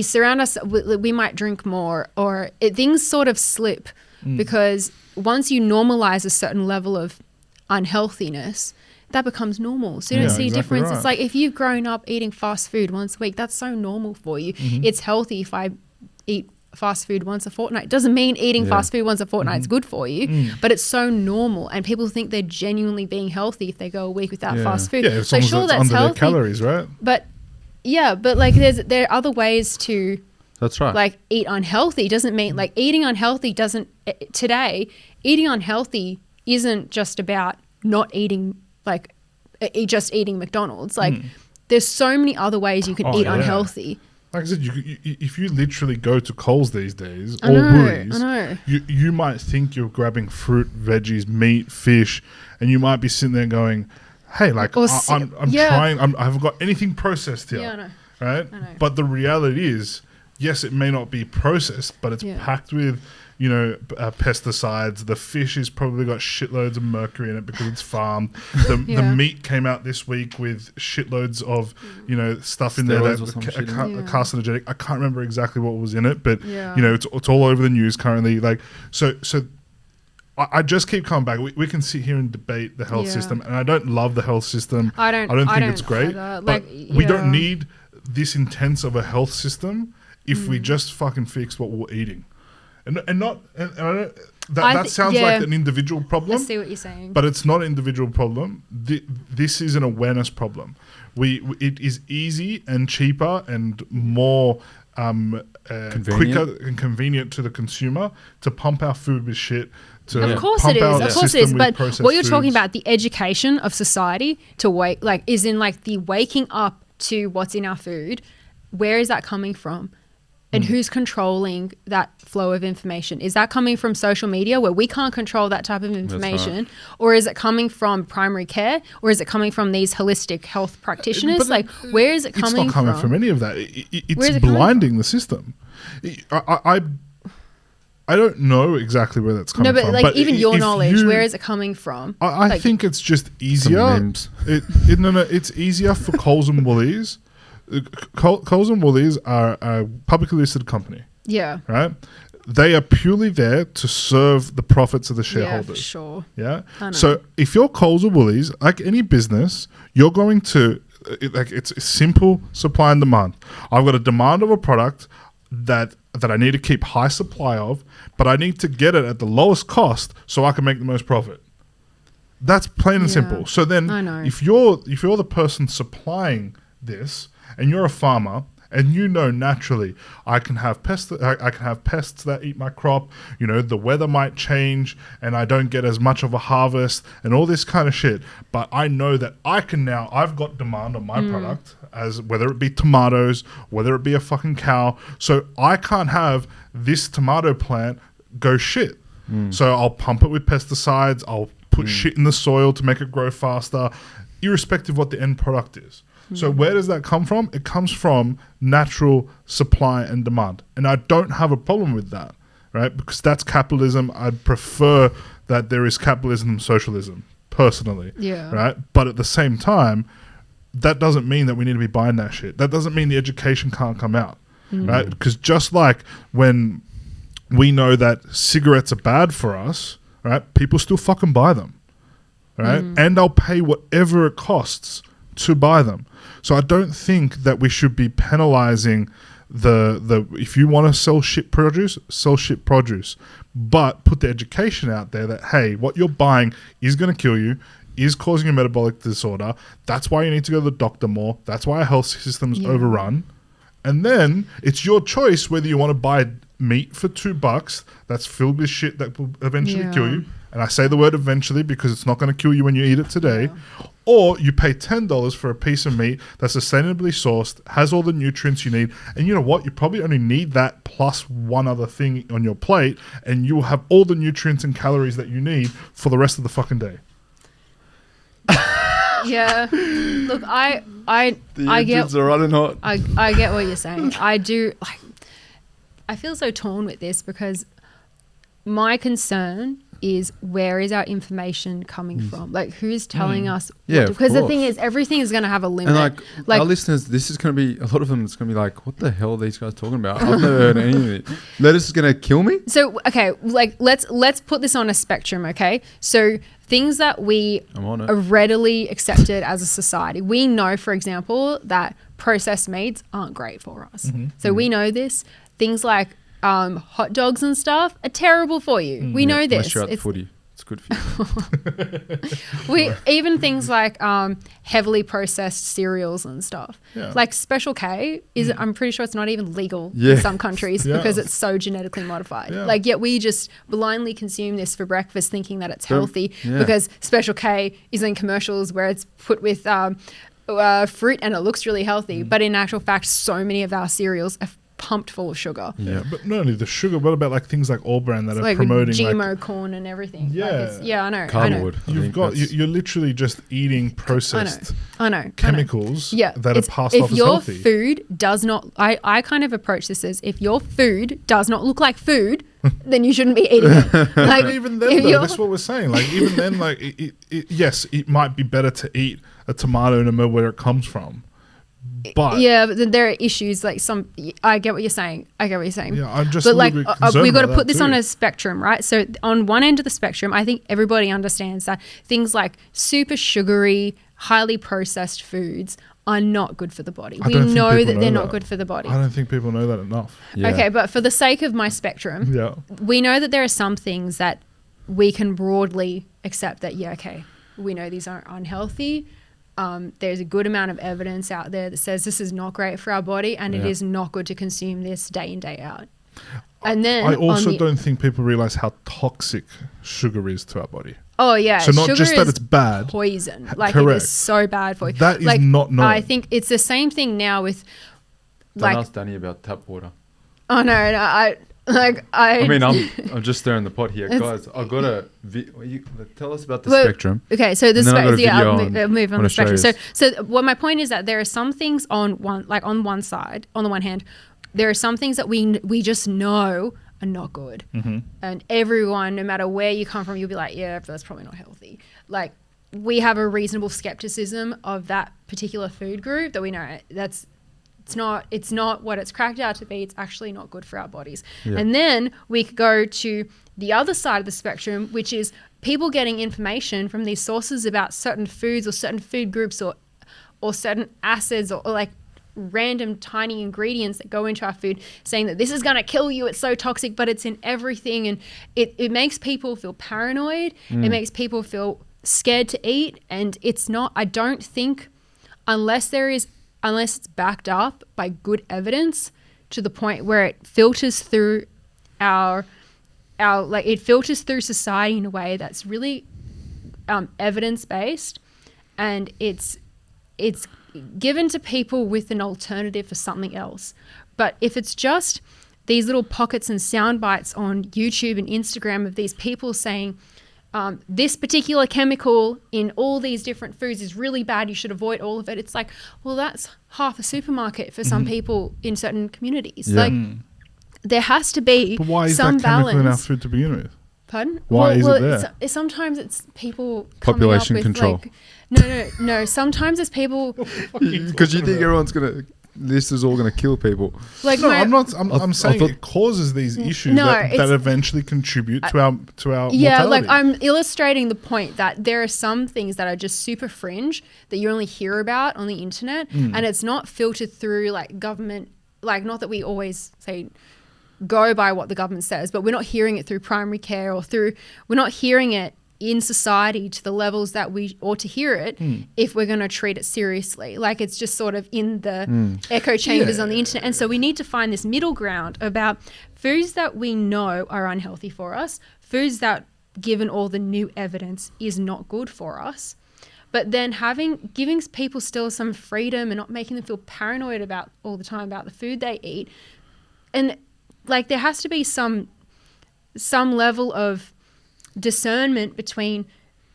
Speaker 3: surround us. We might drink more, or things sort of slip because once you normalize a certain level of unhealthiness, that becomes normal. So you don't see a difference. Right. It's like if you've grown up eating fast food once a week, that's so normal for you. It's healthy if I eat fast food once a fortnight. It doesn't mean eating fast food once a fortnight is good for you, but it's so normal, and people think they're genuinely being healthy if they go a week without fast food.
Speaker 1: Yeah,
Speaker 3: so sure, that's
Speaker 1: under
Speaker 3: healthy.
Speaker 1: Their calories, right?
Speaker 3: But like there are other ways to.
Speaker 2: That's right.
Speaker 3: Like eat unhealthy doesn't mean like eating unhealthy doesn't today. Eating unhealthy isn't just about not eating like just eating McDonald's. Like there's so many other ways you can eat unhealthy.
Speaker 1: Like I said, if you literally go to Coles these days
Speaker 3: I
Speaker 1: or
Speaker 3: know,
Speaker 1: Woolies, you might think you're grabbing fruit, veggies, meat, fish, and you might be sitting there going, "Hey, like I'm trying. I haven't got anything processed here."
Speaker 3: Yeah, I know.
Speaker 1: Right?
Speaker 3: I know.
Speaker 1: But the reality is, yes, it may not be processed, but it's packed with pesticides. The fish has probably got shitloads of mercury in it because it's farmed. The meat came out this week with shitloads of stuff in there that carcinogenic. I can't remember exactly what was in it, but it's all over the news currently. Like so I just keep coming back. We can sit here and debate the health system, and I don't love the health system. I don't think it's great, but we don't need this intense of a health system if we just fucking fix what we're eating. And I don't, that sounds like an individual problem.
Speaker 3: I see what you're saying.
Speaker 1: But it's not an individual problem. This is an awareness problem. It is easy and cheaper and more quicker and convenient to the consumer to pump our food with shit.
Speaker 3: Of course it is. But what you're talking about, the education of society to is in like the waking up to what's in our food. Where is that coming from? And who's controlling that flow of information? Is that coming from social media where we can't control that type of information? Right. Or is it coming from primary care? Or is it coming from these holistic health practitioners? Where is it coming from?
Speaker 1: It's not coming from any of that. It's blinding the system. I don't know exactly where that's coming from.
Speaker 3: But even your knowledge, where is it coming from?
Speaker 1: I think it's just easier. It's easier for Coles and Woolies. Coles and Woolies are a publicly listed company.
Speaker 3: Yeah.
Speaker 1: Right? They are purely there to serve the profits of the shareholders.
Speaker 3: Yeah, for sure.
Speaker 1: Yeah? So if you're Coles or Woolies, like any business, you're going to, it's simple supply and demand. I've got a demand of a product that I need to keep high supply of, but I need to get it at the lowest cost so I can make the most profit. That's plain and simple. So then if you're the person supplying this, and you're a farmer And naturally, I can have pests. I can have pests that eat my crop. The weather might change, and I don't get as much of a harvest, and all this kind of shit. But I know that I've got demand on my product, as whether it be tomatoes, whether it be a fucking cow. So I can't have this tomato plant go shit. So I'll pump it with pesticides. I'll put shit in the soil to make it grow faster, irrespective of what the end product is. So where does that come from? It comes from natural supply and demand. And I don't have a problem with that, right? Because that's capitalism. I'd prefer that there is capitalism and socialism, personally.
Speaker 3: Yeah.
Speaker 1: Right? But at the same time, that doesn't mean that we need to be buying that shit. That doesn't mean the education can't come out, right? Because just like when we know that cigarettes are bad for us, right? People still fucking buy them, right? And they'll pay whatever it costs to buy them. So I don't think that we should be penalizing the if you want to sell shit produce, but put the education out there that, hey, what you're buying is going to kill you, is causing a metabolic disorder. That's why you need to go to the doctor more. That's why our health system's overrun. And then it's your choice whether you want to buy meat for $2 that's filled with shit that will eventually kill you. And I say the word eventually because it's not going to kill you when you eat it today. Or you pay $10 for a piece of meat that's sustainably sourced, has all the nutrients you need. And you know what? You probably only need that plus one other thing on your plate, and you will have all the nutrients and calories that you need for the rest of the fucking day.
Speaker 3: Yeah. Look, I
Speaker 2: engines are running hot.
Speaker 3: I get what you're saying. I do. I feel so torn with this because my concern is, where is our information coming from? Like, who's telling us? Because the thing is, everything is going to have a limit.
Speaker 2: And like our listeners, this is going to be, a lot of them, it's going to be like, what the hell are these guys talking about? I've never heard anything. Lettuce is going to kill me?
Speaker 3: So, okay, like let's put this on a spectrum, okay? So things that we are readily accepted as a society. We know, for example, that processed meats aren't great for us. So we know this. Things like hot dogs and stuff are terrible for you. We know this.
Speaker 2: Unless you're at footy. It's good for you.
Speaker 3: Even things like heavily processed cereals and stuff. Like Special K is, I'm pretty sure it's not even legal in some countries because it's so genetically modified. Like, yet we just blindly consume this for breakfast thinking that it's healthy because Special K is in commercials where it's put with fruit and it looks really healthy. But in actual fact, so many of our cereals are pumped full of sugar.
Speaker 1: But not only the sugar, what about like things like All Brand that
Speaker 3: it's
Speaker 1: are
Speaker 3: like
Speaker 1: promoting
Speaker 3: GMO corn and everything? I know.
Speaker 2: Cardboard.
Speaker 1: You're literally just eating processed chemicals that are passed off as healthy.
Speaker 3: If your food does not, I kind of approach this as, if your food does not look like food, then you shouldn't be eating it. Like,
Speaker 1: but even then, though, that's what we're saying. Like, even then, like, yes, it might be better to eat a tomato no matter where it comes from. But
Speaker 3: but then there are issues like I get what you're saying.
Speaker 1: Yeah, I'm just.
Speaker 3: But like, we've got to put this
Speaker 1: too.
Speaker 3: on a spectrum, right? So on one end of the spectrum, I think everybody understands that things like super sugary, highly processed foods are not good for the body. We know that they're not good for the body.
Speaker 1: I don't think people know that enough.
Speaker 3: Okay, but for the sake of my spectrum, we know that there are some things that we can broadly accept that, we know these aren't unhealthy. There's a good amount of evidence out there that says this is not great for our body, and it is not good to consume this day in, day out. And then
Speaker 1: I also don't think people realize how toxic sugar is to our body.
Speaker 3: Oh yeah,
Speaker 1: so not
Speaker 3: sugar
Speaker 1: just that it's bad,
Speaker 3: poison. Like,
Speaker 1: correct.
Speaker 3: It is so bad for you.
Speaker 1: That is not known.
Speaker 3: I think it's the same thing now with.
Speaker 2: Don't ask Dani about tap water.
Speaker 3: Oh no,
Speaker 2: I mean, I'm just stirring the pot here, guys. I've got a. Tell us about the spectrum.
Speaker 3: Okay, so the spectrum. I'll move on the spectrum. So what my point is that there are some things on one side, on the one hand, there are some things that we just know are not good, and everyone, no matter where you come from, you'll be like, yeah, that's probably not healthy. Like, we have a reasonable skepticism of that particular food group that we know it's not what it's cracked out to be. It's actually not good for our bodies. And then we could go to the other side of the spectrum, which is people getting information from these sources about certain foods or certain food groups or certain acids or like random tiny ingredients that go into our food, saying that this is going to kill you, it's so toxic, but it's in everything. And it makes people feel paranoid. It makes people feel scared to eat. And it's not, I don't think, unless there is unless it's backed up by good evidence to the point where it filters through our like it filters through society in a way that's really evidence-based, and it's given to people with an alternative for something else. But if it's just these little pockets and sound bites on YouTube and Instagram of these people saying this particular chemical in all these different foods is really bad, you should avoid all of it, it's like, well, that's half a supermarket for some people in certain communities. Like, there has to be
Speaker 1: But why is
Speaker 3: some
Speaker 1: that chemical
Speaker 3: balance.
Speaker 1: in our food to begin with?
Speaker 3: Pardon?
Speaker 1: Why is it there?
Speaker 3: Sometimes it's people
Speaker 2: Population
Speaker 3: coming up with
Speaker 2: control.
Speaker 3: No. Sometimes it's people
Speaker 2: Because you think everyone's gonna. This is all going to kill people.
Speaker 3: like
Speaker 1: No,
Speaker 3: my,
Speaker 1: I'm not. I'm saying
Speaker 2: thought-
Speaker 1: it causes these issues
Speaker 3: No,
Speaker 1: that
Speaker 3: it's-
Speaker 1: eventually contribute to our
Speaker 3: yeah,
Speaker 1: mortality.
Speaker 3: like I'm illustrating the point that there are some things that are just super fringe that you only hear about on the internet, and it's not filtered through like government. Like, not that we always say go by what the government says, but we're not hearing it through primary care or we're not hearing it in society to the levels that we ought to hear it if we're going to treat it seriously. Like, it's just sort of in the echo chambers on the internet. And so we need to find this middle ground about foods that we know are unhealthy for us, foods that, given all the new evidence, is not good for us, but then giving people still some freedom and not making them feel paranoid about all the time about the food they eat. And like, there has to be some level of discernment between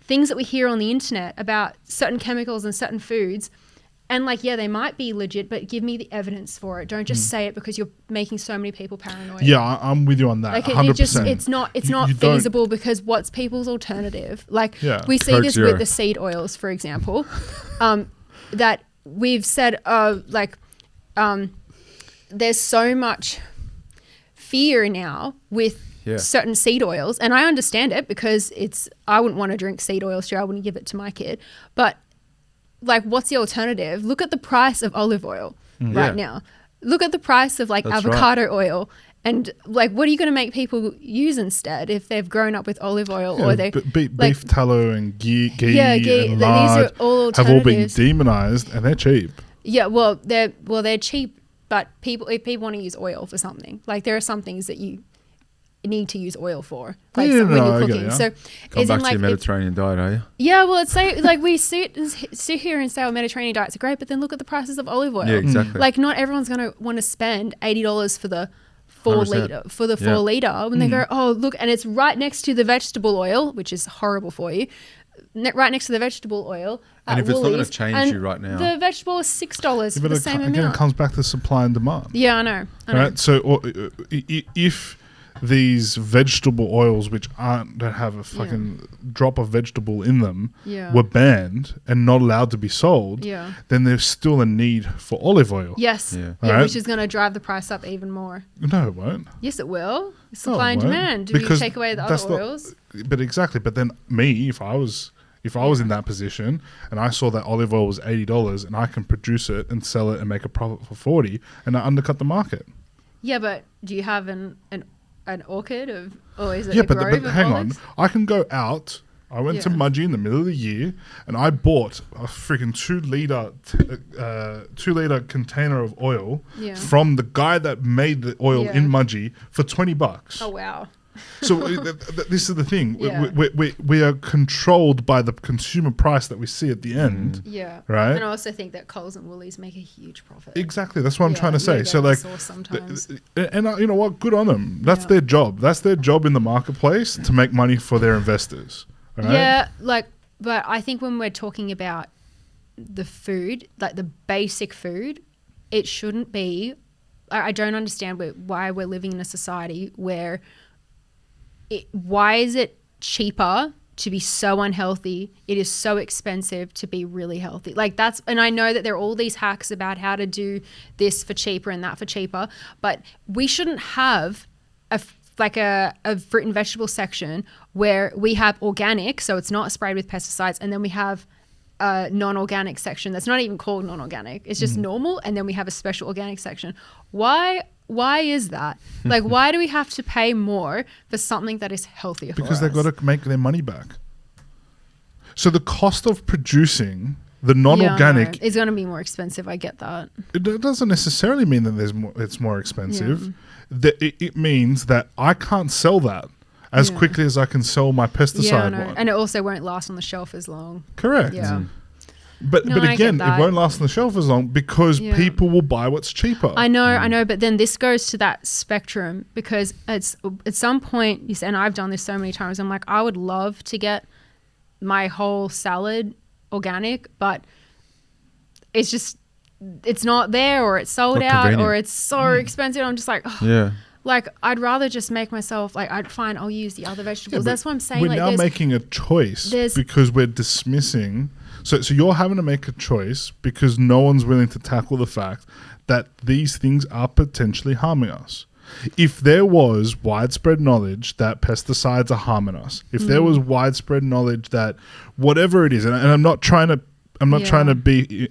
Speaker 3: things that we hear on the internet about certain chemicals and certain foods, and like, yeah, they might be legit, but give me the evidence for it. Don't just say it because you're making so many people paranoid.
Speaker 1: Yeah, I'm with you on that.
Speaker 3: Like,
Speaker 1: 100%.
Speaker 3: it's not
Speaker 1: You don't-
Speaker 3: feasible, because what's people's alternative? Like,
Speaker 1: Yeah.
Speaker 3: we see
Speaker 2: Coke
Speaker 3: this
Speaker 2: Zero.
Speaker 3: with the seed oils, for example, that we've said, there's so much fear now with certain seed oils, and I understand it, because I wouldn't want to drink seed oil, sure, I wouldn't give it to my kid, but like, what's the alternative? Look at the price of olive oil right now. Look at the price of like
Speaker 2: That's
Speaker 3: avocado oil, and like, what are you going to make people use instead if they've grown up with olive oil?
Speaker 1: Yeah,
Speaker 3: Or they
Speaker 1: beef tallow and ghee
Speaker 3: ghee,
Speaker 1: and
Speaker 3: these
Speaker 1: lard
Speaker 3: are all
Speaker 1: have all been
Speaker 3: alternatives.
Speaker 1: demonized, and they're cheap.
Speaker 3: Yeah, well, they're cheap, but if people want to use oil for something, like, there are some things that you need to use oil for, like
Speaker 1: Yeah,
Speaker 3: when
Speaker 1: no,
Speaker 3: you're
Speaker 1: I get
Speaker 3: cooking.
Speaker 1: it, yeah.
Speaker 3: So,
Speaker 2: Come
Speaker 3: as
Speaker 2: back
Speaker 3: in,
Speaker 2: to
Speaker 3: like,
Speaker 2: your Mediterranean diet, are you?
Speaker 3: yeah, well, it's like we sit here and say our Mediterranean diets are great, but then look at the prices of olive oil.
Speaker 2: Yeah, exactly.
Speaker 3: Like, not everyone's going to want to spend $80 for the 4
Speaker 2: 100%.
Speaker 3: liter for 4 liter when they go, oh, look, and it's right next to the vegetable oil, which is horrible for you. Right next to the vegetable oil.
Speaker 2: And if it's not gonna
Speaker 3: Woolies,
Speaker 2: change
Speaker 3: and
Speaker 2: you right now.
Speaker 3: the vegetable is $6 for
Speaker 1: But
Speaker 3: the same
Speaker 1: again, it
Speaker 3: amount.
Speaker 1: comes back to supply and demand.
Speaker 3: Yeah, I know.
Speaker 1: Right. So if these vegetable oils, which don't have a fucking drop of vegetable in them,
Speaker 3: Yeah.
Speaker 1: were banned and not allowed to be sold,
Speaker 3: Yeah.
Speaker 1: then there's still a need for olive oil.
Speaker 3: Yes.
Speaker 2: Yeah.
Speaker 3: Yeah,
Speaker 1: Right.
Speaker 3: which is going to drive the price up even more.
Speaker 1: No, it won't.
Speaker 3: Yes, it will.
Speaker 1: No,
Speaker 3: Supply
Speaker 1: it
Speaker 3: and
Speaker 1: won't.
Speaker 3: demand. Do
Speaker 1: Because
Speaker 3: you take away the
Speaker 1: that's
Speaker 3: other
Speaker 1: not-
Speaker 3: oils?
Speaker 1: But exactly. But then me, if I was in that position and I saw that olive oil was $80 and I can produce it and sell it and make a profit for 40, and I undercut the market.
Speaker 3: Yeah, but do you have an orchard of, or is it
Speaker 1: Yeah,
Speaker 3: a
Speaker 1: but
Speaker 3: grove of
Speaker 1: hang on.
Speaker 3: olives?
Speaker 1: I can go out. I went to
Speaker 3: Yeah.
Speaker 1: Mudgee in the middle of the year and I bought a freaking 2 liter container of oil
Speaker 3: Yeah.
Speaker 1: from the guy that made the oil
Speaker 3: Yeah.
Speaker 1: in Mudgee for $20.
Speaker 3: Oh, wow.
Speaker 1: So this is the thing.
Speaker 3: Yeah.
Speaker 1: We are controlled by the consumer price that we see at the end.
Speaker 3: Yeah.
Speaker 1: Right.
Speaker 3: And I also think that Coles and Woolies make a huge profit.
Speaker 1: Exactly. That's what I'm
Speaker 3: Yeah,
Speaker 1: trying to say. So
Speaker 3: mitigate the
Speaker 1: like,
Speaker 3: source sometimes.
Speaker 1: you know what? Good on them. That's
Speaker 3: Yeah.
Speaker 1: their job. That's their job in the marketplace, to make money for their investors. All right?
Speaker 3: Yeah, like, but I think when we're talking about the food, like the basic food, it shouldn't be. I don't understand why we're living in a society where why is it cheaper to be so unhealthy? It is so expensive to be really healthy. Like, and I know that there are all these hacks about how to do this for cheaper and that for cheaper, but we shouldn't have a fruit and vegetable section where we have organic, so it's not sprayed with pesticides, and then we have a non-organic section that's not even called non-organic. It's just normal, and then we have a special organic section. Why is that? Like, why do we have to pay more for something that is healthier for us?
Speaker 1: Because they've got to make their money back. So the cost of producing The non-organic,
Speaker 3: it's going to be more expensive. I get that.
Speaker 1: it doesn't necessarily mean that it's more expensive. It means that I can't sell that as quickly as I can sell my pesticide one.
Speaker 3: And it also won't last on the shelf as long.
Speaker 1: Correct.
Speaker 3: Yeah.
Speaker 1: But again, it won't last on the shelf as long because people will buy what's cheaper.
Speaker 3: I know. But then this goes to that spectrum because it's at some point, and I've done this so many times, I'm like, I would love to get my whole salad organic, but it's not there, or it's sold
Speaker 2: Not
Speaker 3: out,
Speaker 2: convenient.
Speaker 3: or it's so expensive. I'm just like, like I'd rather just make myself I'll use the other vegetables. That's what I'm saying.
Speaker 1: We're now making a choice because we're dismissing. So you're having to make a choice because no one's willing to tackle the fact that these things are potentially harming us. If there was widespread knowledge that pesticides are harming us, if there was widespread knowledge that whatever it is, and I'm not trying to be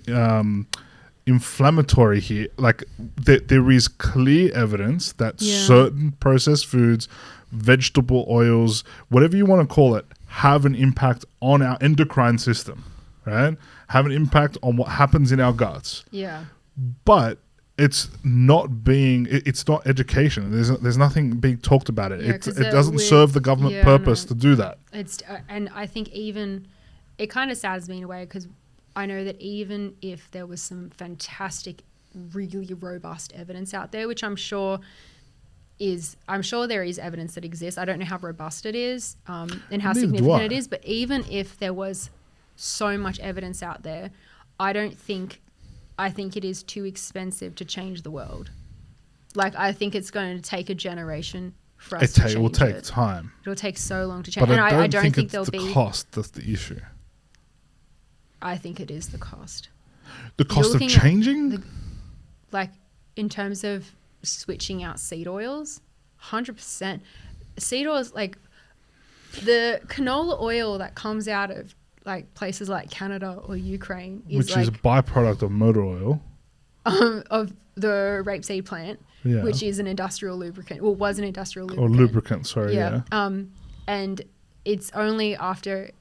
Speaker 1: inflammatory here, like there is clear evidence that certain processed foods, vegetable oils, whatever you want to call it, have an impact on our endocrine system, right? Have an impact on what happens in our guts.
Speaker 3: Yeah.
Speaker 1: But it's not education. There's nothing being talked about it. It doesn't serve the government purpose to do that.
Speaker 3: And I think even it kind of saddens me in a way because I know that even if there was some fantastic, really robust evidence out there, which I'm sure there is evidence that exists. I don't know how robust it is and how significant it is, but even if there was so much evidence out there, I think it is too expensive to change the world. Like, I think it's going to take a generation for us to change it.
Speaker 1: It will take time.
Speaker 3: It'll take so long to change.
Speaker 1: But
Speaker 3: I don't think
Speaker 1: it's
Speaker 3: there'll
Speaker 1: the
Speaker 3: be
Speaker 1: cost that's the issue.
Speaker 3: I think it is the cost.
Speaker 1: The cost of changing?
Speaker 3: Like, in terms of switching out seed oils, 100%. Seed oils, like, the canola oil that comes out of like places like Canada or Ukraine is
Speaker 1: which is a byproduct of motor oil
Speaker 3: of the rapeseed plant, which is an industrial lubricant, or was an industrial lubricant.
Speaker 1: Or lubricant, sorry, yeah.
Speaker 3: And it's only after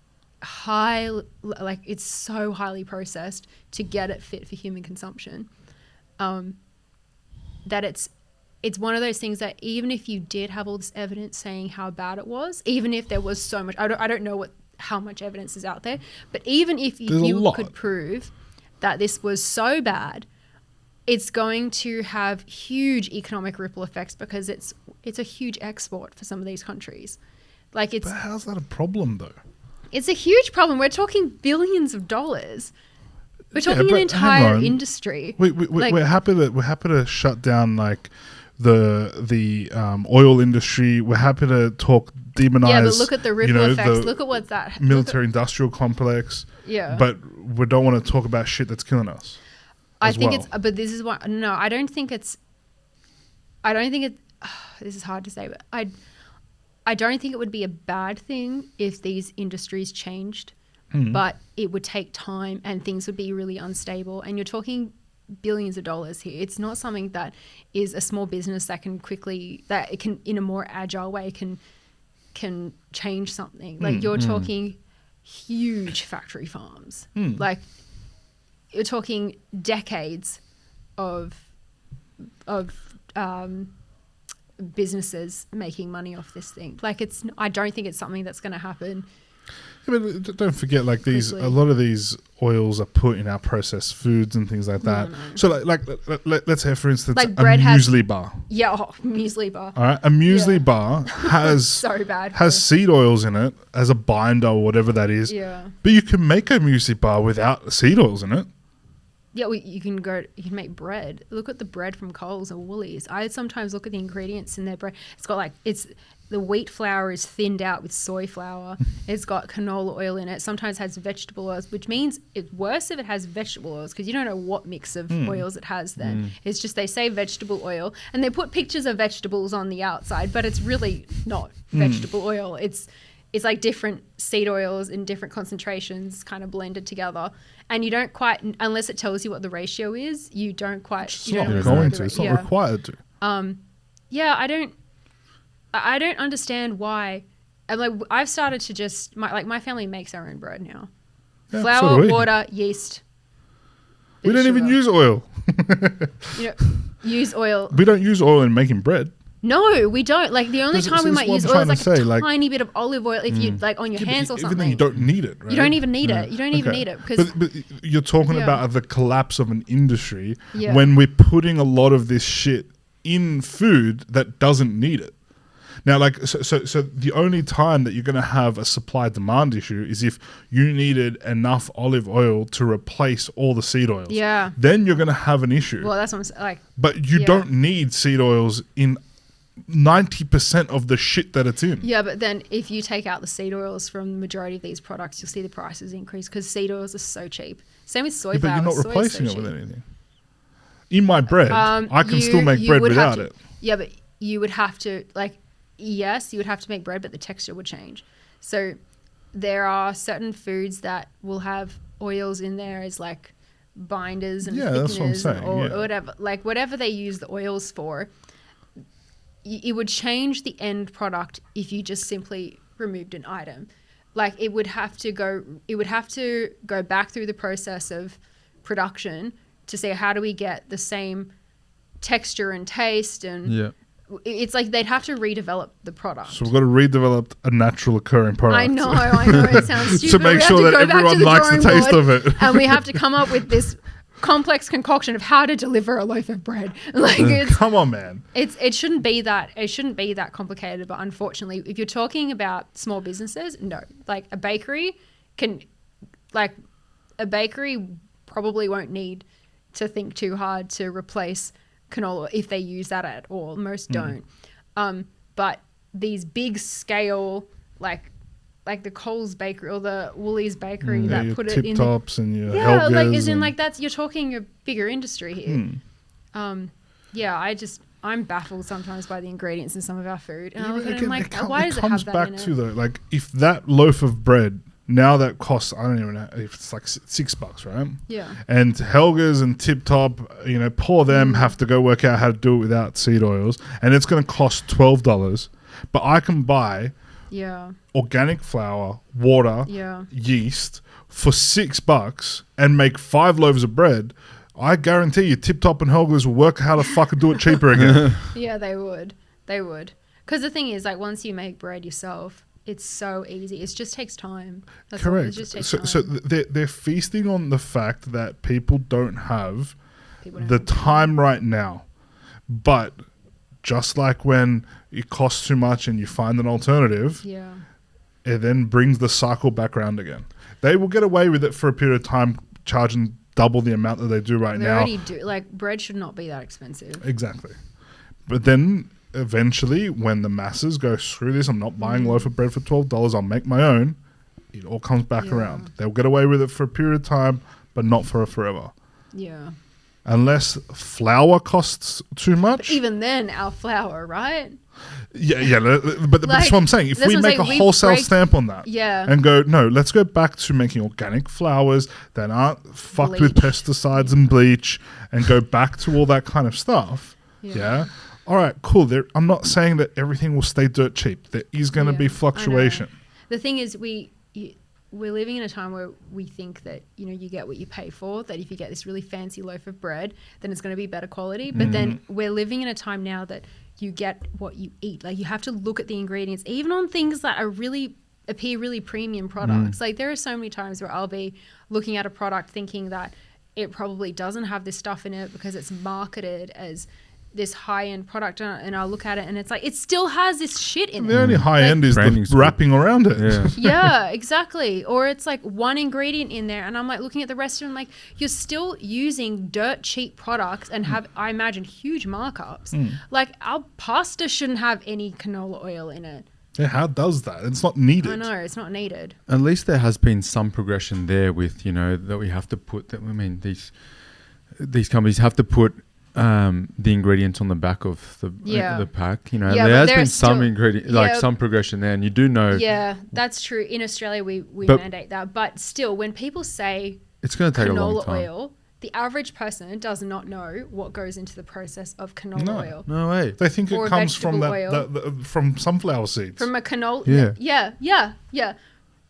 Speaker 3: it's so highly processed to get it fit for human consumption, that it's one of those things that even if you did have all this evidence saying how bad it was, even if there was so much, I don't know how much evidence is out there, but even if you could prove that this was so bad, it's going to have huge economic ripple effects because it's a huge export for some of these countries. But
Speaker 1: how's that a problem though?
Speaker 3: It's a huge problem. We're talking billions of dollars. We're talking an entire industry.
Speaker 1: We're happy to shut down like the oil industry. We're happy to demonize.
Speaker 3: Yeah, but look at the ripple effects. Look at what's that
Speaker 1: military industrial complex.
Speaker 3: Yeah,
Speaker 1: but we don't want to talk about shit that's killing us.
Speaker 3: I think it's. But this is what. No, I don't think it's. This is hard to say, but I don't think it would be a bad thing if these industries changed, but it would take time and things would be really unstable. And you're talking billions of dollars here. It's not something that is a small business that it can in a more agile way can change something. Like you're talking huge factory farms. Like you're talking decades of businesses making money off this thing. Like I don't think it's something that's going to happen.
Speaker 1: Yeah, but don't forget, like a lot of these oils are put in our processed foods and things like that. No. So let's say, for instance, like bread muesli bar.
Speaker 3: Yeah, muesli bar.
Speaker 1: All right, a muesli bar has
Speaker 3: so bad.
Speaker 1: Has seed oils in it as a binder or whatever that is.
Speaker 3: Yeah.
Speaker 1: But you can make a muesli bar without seed oils in it.
Speaker 3: Yeah, you can make bread. Look at the bread from Coles or Woolies. I sometimes look at the ingredients in their bread. It's got the wheat flour is thinned out with soy flour. It's got canola oil in it. Sometimes has vegetable oils, which means it's worse if it has vegetable oils because you don't know what mix of oils it has then. It's just they say vegetable oil and they put pictures of vegetables on the outside, but it's really not vegetable oil. It's like different seed oils in different concentrations kind of blended together. And you don't quite, unless it tells you what the ratio is, you don't quite.
Speaker 1: It's not required to.
Speaker 3: Yeah, I don't understand why. I've started to just my family makes our own bread now.
Speaker 1: Yeah, so
Speaker 3: Flour,
Speaker 1: do we.
Speaker 3: water, yeast.
Speaker 1: We
Speaker 3: bit of
Speaker 1: don't even
Speaker 3: sugar.
Speaker 1: use oil.
Speaker 3: You know, use oil.
Speaker 1: We don't use oil in making bread.
Speaker 3: No, we don't. Like the only
Speaker 1: This-
Speaker 3: time we
Speaker 1: this
Speaker 3: might
Speaker 1: is
Speaker 3: use
Speaker 1: what I'm
Speaker 3: oil is
Speaker 1: trying
Speaker 3: like
Speaker 1: to
Speaker 3: a
Speaker 1: say, like-
Speaker 3: tiny bit of olive oil if you like on your
Speaker 1: Yeah, but
Speaker 3: hands or
Speaker 1: even
Speaker 3: something.
Speaker 1: then you don't need it, right?
Speaker 3: You don't even need it. You don't even
Speaker 1: Okay.
Speaker 3: need it because
Speaker 1: But you're talking
Speaker 3: Yeah.
Speaker 1: about the collapse of an industry
Speaker 3: Yeah.
Speaker 1: when we're putting a lot of this shit in food that doesn't need it. Now, like, so the only time that you're going to have a supply-demand issue is if you needed enough olive oil to replace all the seed oils.
Speaker 3: Yeah.
Speaker 1: Then you're going to have an issue.
Speaker 3: well, that's what I'm saying. Like,
Speaker 1: But you
Speaker 3: yeah.
Speaker 1: don't need seed oils in 90% of the shit that it's in.
Speaker 3: yeah, but then if you take out the seed oils from the majority of these products, you'll see the prices increase because seed oils are so cheap. Same with soy
Speaker 1: Yeah, but
Speaker 3: flour.
Speaker 1: you're not
Speaker 3: Soy is
Speaker 1: replacing
Speaker 3: so
Speaker 1: it with
Speaker 3: cheap.
Speaker 1: anything. In my bread, I can
Speaker 3: You-
Speaker 1: still make
Speaker 3: you
Speaker 1: bread
Speaker 3: would have
Speaker 1: without
Speaker 3: to-
Speaker 1: it.
Speaker 3: Yeah, but you would have to yes, you would have to make bread, but the texture would change. So there are certain foods that will have oils in there as like binders and
Speaker 1: Yeah, that's what I'm
Speaker 3: thickeners
Speaker 1: saying,
Speaker 3: or
Speaker 1: yeah.
Speaker 3: whatever. Like whatever they use the oils for, it would change the end product if you just simply removed an item. Like it would have to go back through the process of production to say how do we get the same texture and taste and
Speaker 2: Yeah.
Speaker 3: it's like they'd have to redevelop the product.
Speaker 1: So we've got to redevelop a natural occurring product.
Speaker 3: I know, it sounds stupid.
Speaker 1: To make
Speaker 3: We have
Speaker 1: sure that
Speaker 3: go back to
Speaker 1: everyone
Speaker 3: the
Speaker 1: likes the
Speaker 3: drawing
Speaker 1: taste
Speaker 3: board
Speaker 1: of it.
Speaker 3: and we have to come up with this complex concoction of how to deliver a loaf of bread. Like it's
Speaker 1: Come on, man.
Speaker 3: it shouldn't be that complicated, but unfortunately, if you're talking about small businesses, no. Like a bakery probably won't need to think too hard to replace canola if they use that at all. Most don't. But these big scale like the Coles bakery or the Woolies bakery
Speaker 1: Yeah,
Speaker 3: that
Speaker 1: your
Speaker 3: put
Speaker 1: tip
Speaker 3: it in the,
Speaker 1: tops and your
Speaker 3: yeah, like
Speaker 1: Helgas
Speaker 3: as in
Speaker 1: and-
Speaker 3: like that's you're talking a bigger industry here. Yeah, I'm baffled sometimes by the ingredients in some of our food, and I look at it and I'm like, why does it have that in
Speaker 1: back
Speaker 3: it?
Speaker 1: to though, like if that loaf of bread now that costs, I don't even know if it's like $6, right?
Speaker 3: Yeah.
Speaker 1: And Helgas and Tip Top, poor them have to go work out how to do it without seed oils, and it's going to cost $12. But I can buy
Speaker 3: Yeah.
Speaker 1: organic flour, water,
Speaker 3: Yeah.
Speaker 1: yeast for $6 and make 5 loaves of bread. I guarantee you, Tip Top and Helgas will work how to fucking do it cheaper again.
Speaker 3: Yeah, they would. They would. Because the thing is, like, once you make bread yourself, it's so easy. It just takes time. That's all. It
Speaker 1: Correct.
Speaker 3: just takes
Speaker 1: So,
Speaker 3: time.
Speaker 1: so they're feasting on the fact that people don't have
Speaker 3: People don't
Speaker 1: the
Speaker 3: have
Speaker 1: time right now. But just like when it costs too much and you find an alternative,
Speaker 3: Yeah.
Speaker 1: it then brings the cycle back around again. They will get away with it for a period of time, charging double the amount that they do right
Speaker 3: They
Speaker 1: now.
Speaker 3: already do. Like, bread should not be that expensive.
Speaker 1: Exactly. But then eventually, when the masses go, screw this, I'm not buying a loaf of bread for $12, I'll make my own, it all comes back
Speaker 3: Yeah.
Speaker 1: around. They'll get away with it for a period of time, but not for forever.
Speaker 3: Yeah.
Speaker 1: Unless flour costs too much.
Speaker 3: But even then, our flour, right?
Speaker 1: Yeah, but that's
Speaker 3: Like,
Speaker 1: what I'm saying. If
Speaker 3: that's
Speaker 1: we
Speaker 3: what I'm
Speaker 1: make a
Speaker 3: saying, we
Speaker 1: wholesale
Speaker 3: break-
Speaker 1: stamp on that
Speaker 3: Yeah.
Speaker 1: and go, no, let's go back to making organic flours that aren't fucked with
Speaker 3: Bleach.
Speaker 1: pesticides and bleach and go back to all that kind of stuff. Yeah. All right, cool. I'm not saying that everything will stay dirt cheap. There is going to
Speaker 3: Yeah,
Speaker 1: be
Speaker 3: I know.
Speaker 1: fluctuation.
Speaker 3: The thing is, we're living in a time where we think that, you get what you pay for, that if you get this really fancy loaf of bread, then it's going to be better quality. But then we're living in a time now that you get what you eat. Like, you have to look at the ingredients, even on things that appear really premium products. Like, there are so many times where I'll be looking at a product thinking that it probably doesn't have this stuff in it because it's marketed as this high-end product, and I'll look at it and it's like, it still has this shit in it.
Speaker 1: The only high
Speaker 3: Like-
Speaker 1: end is the
Speaker 2: Branding's good.
Speaker 1: wrapping around it.
Speaker 2: Yeah.
Speaker 3: Yeah, exactly. Or it's like one ingredient in there, and I'm like looking at the rest of them, like, you're still using dirt cheap products and have, I imagine, huge markups. Like, our pasta shouldn't have any canola oil in it.
Speaker 1: Yeah, how does that? It's not needed.
Speaker 3: I know, it's not needed.
Speaker 2: At least there has been some progression there with, that we have to put that. I mean, these companies have to put the ingredients on the back of the pack.
Speaker 3: Yeah,
Speaker 2: there
Speaker 3: but
Speaker 2: has
Speaker 3: there
Speaker 2: been
Speaker 3: are
Speaker 2: some
Speaker 3: still-
Speaker 2: ingredient,
Speaker 3: yeah.
Speaker 2: some progression there, and you do know
Speaker 3: Yeah, that's true. In Australia, we
Speaker 2: But-
Speaker 3: mandate that. But still, when people say
Speaker 2: it's going to take a long
Speaker 3: canola
Speaker 2: time.
Speaker 3: oil, the average person does not know what goes into the process of canola
Speaker 1: No.
Speaker 3: oil.
Speaker 2: No way.
Speaker 1: They think
Speaker 3: Or
Speaker 1: it comes from
Speaker 3: vegetable oil.
Speaker 1: from sunflower seeds.
Speaker 3: From a canola.
Speaker 2: Yeah.
Speaker 3: Yeah.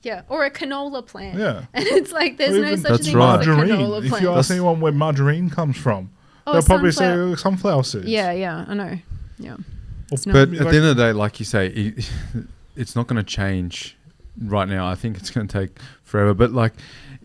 Speaker 3: Yeah, or a canola plant.
Speaker 1: Yeah.
Speaker 3: And it's like there's
Speaker 1: Or
Speaker 3: no
Speaker 1: even
Speaker 3: such thing
Speaker 2: right.
Speaker 3: as a
Speaker 1: margarine.
Speaker 3: canola
Speaker 1: If
Speaker 3: plant.
Speaker 1: you ask anyone where margarine comes from,
Speaker 3: Oh,
Speaker 1: they'll probably say
Speaker 3: sunflower.
Speaker 1: sunflower seeds.
Speaker 3: Yeah, I know. Yeah. It's not-
Speaker 2: But at
Speaker 1: Like-
Speaker 2: the end of the day, like you say, it's not going to change right now. I think it's going to take forever. But like,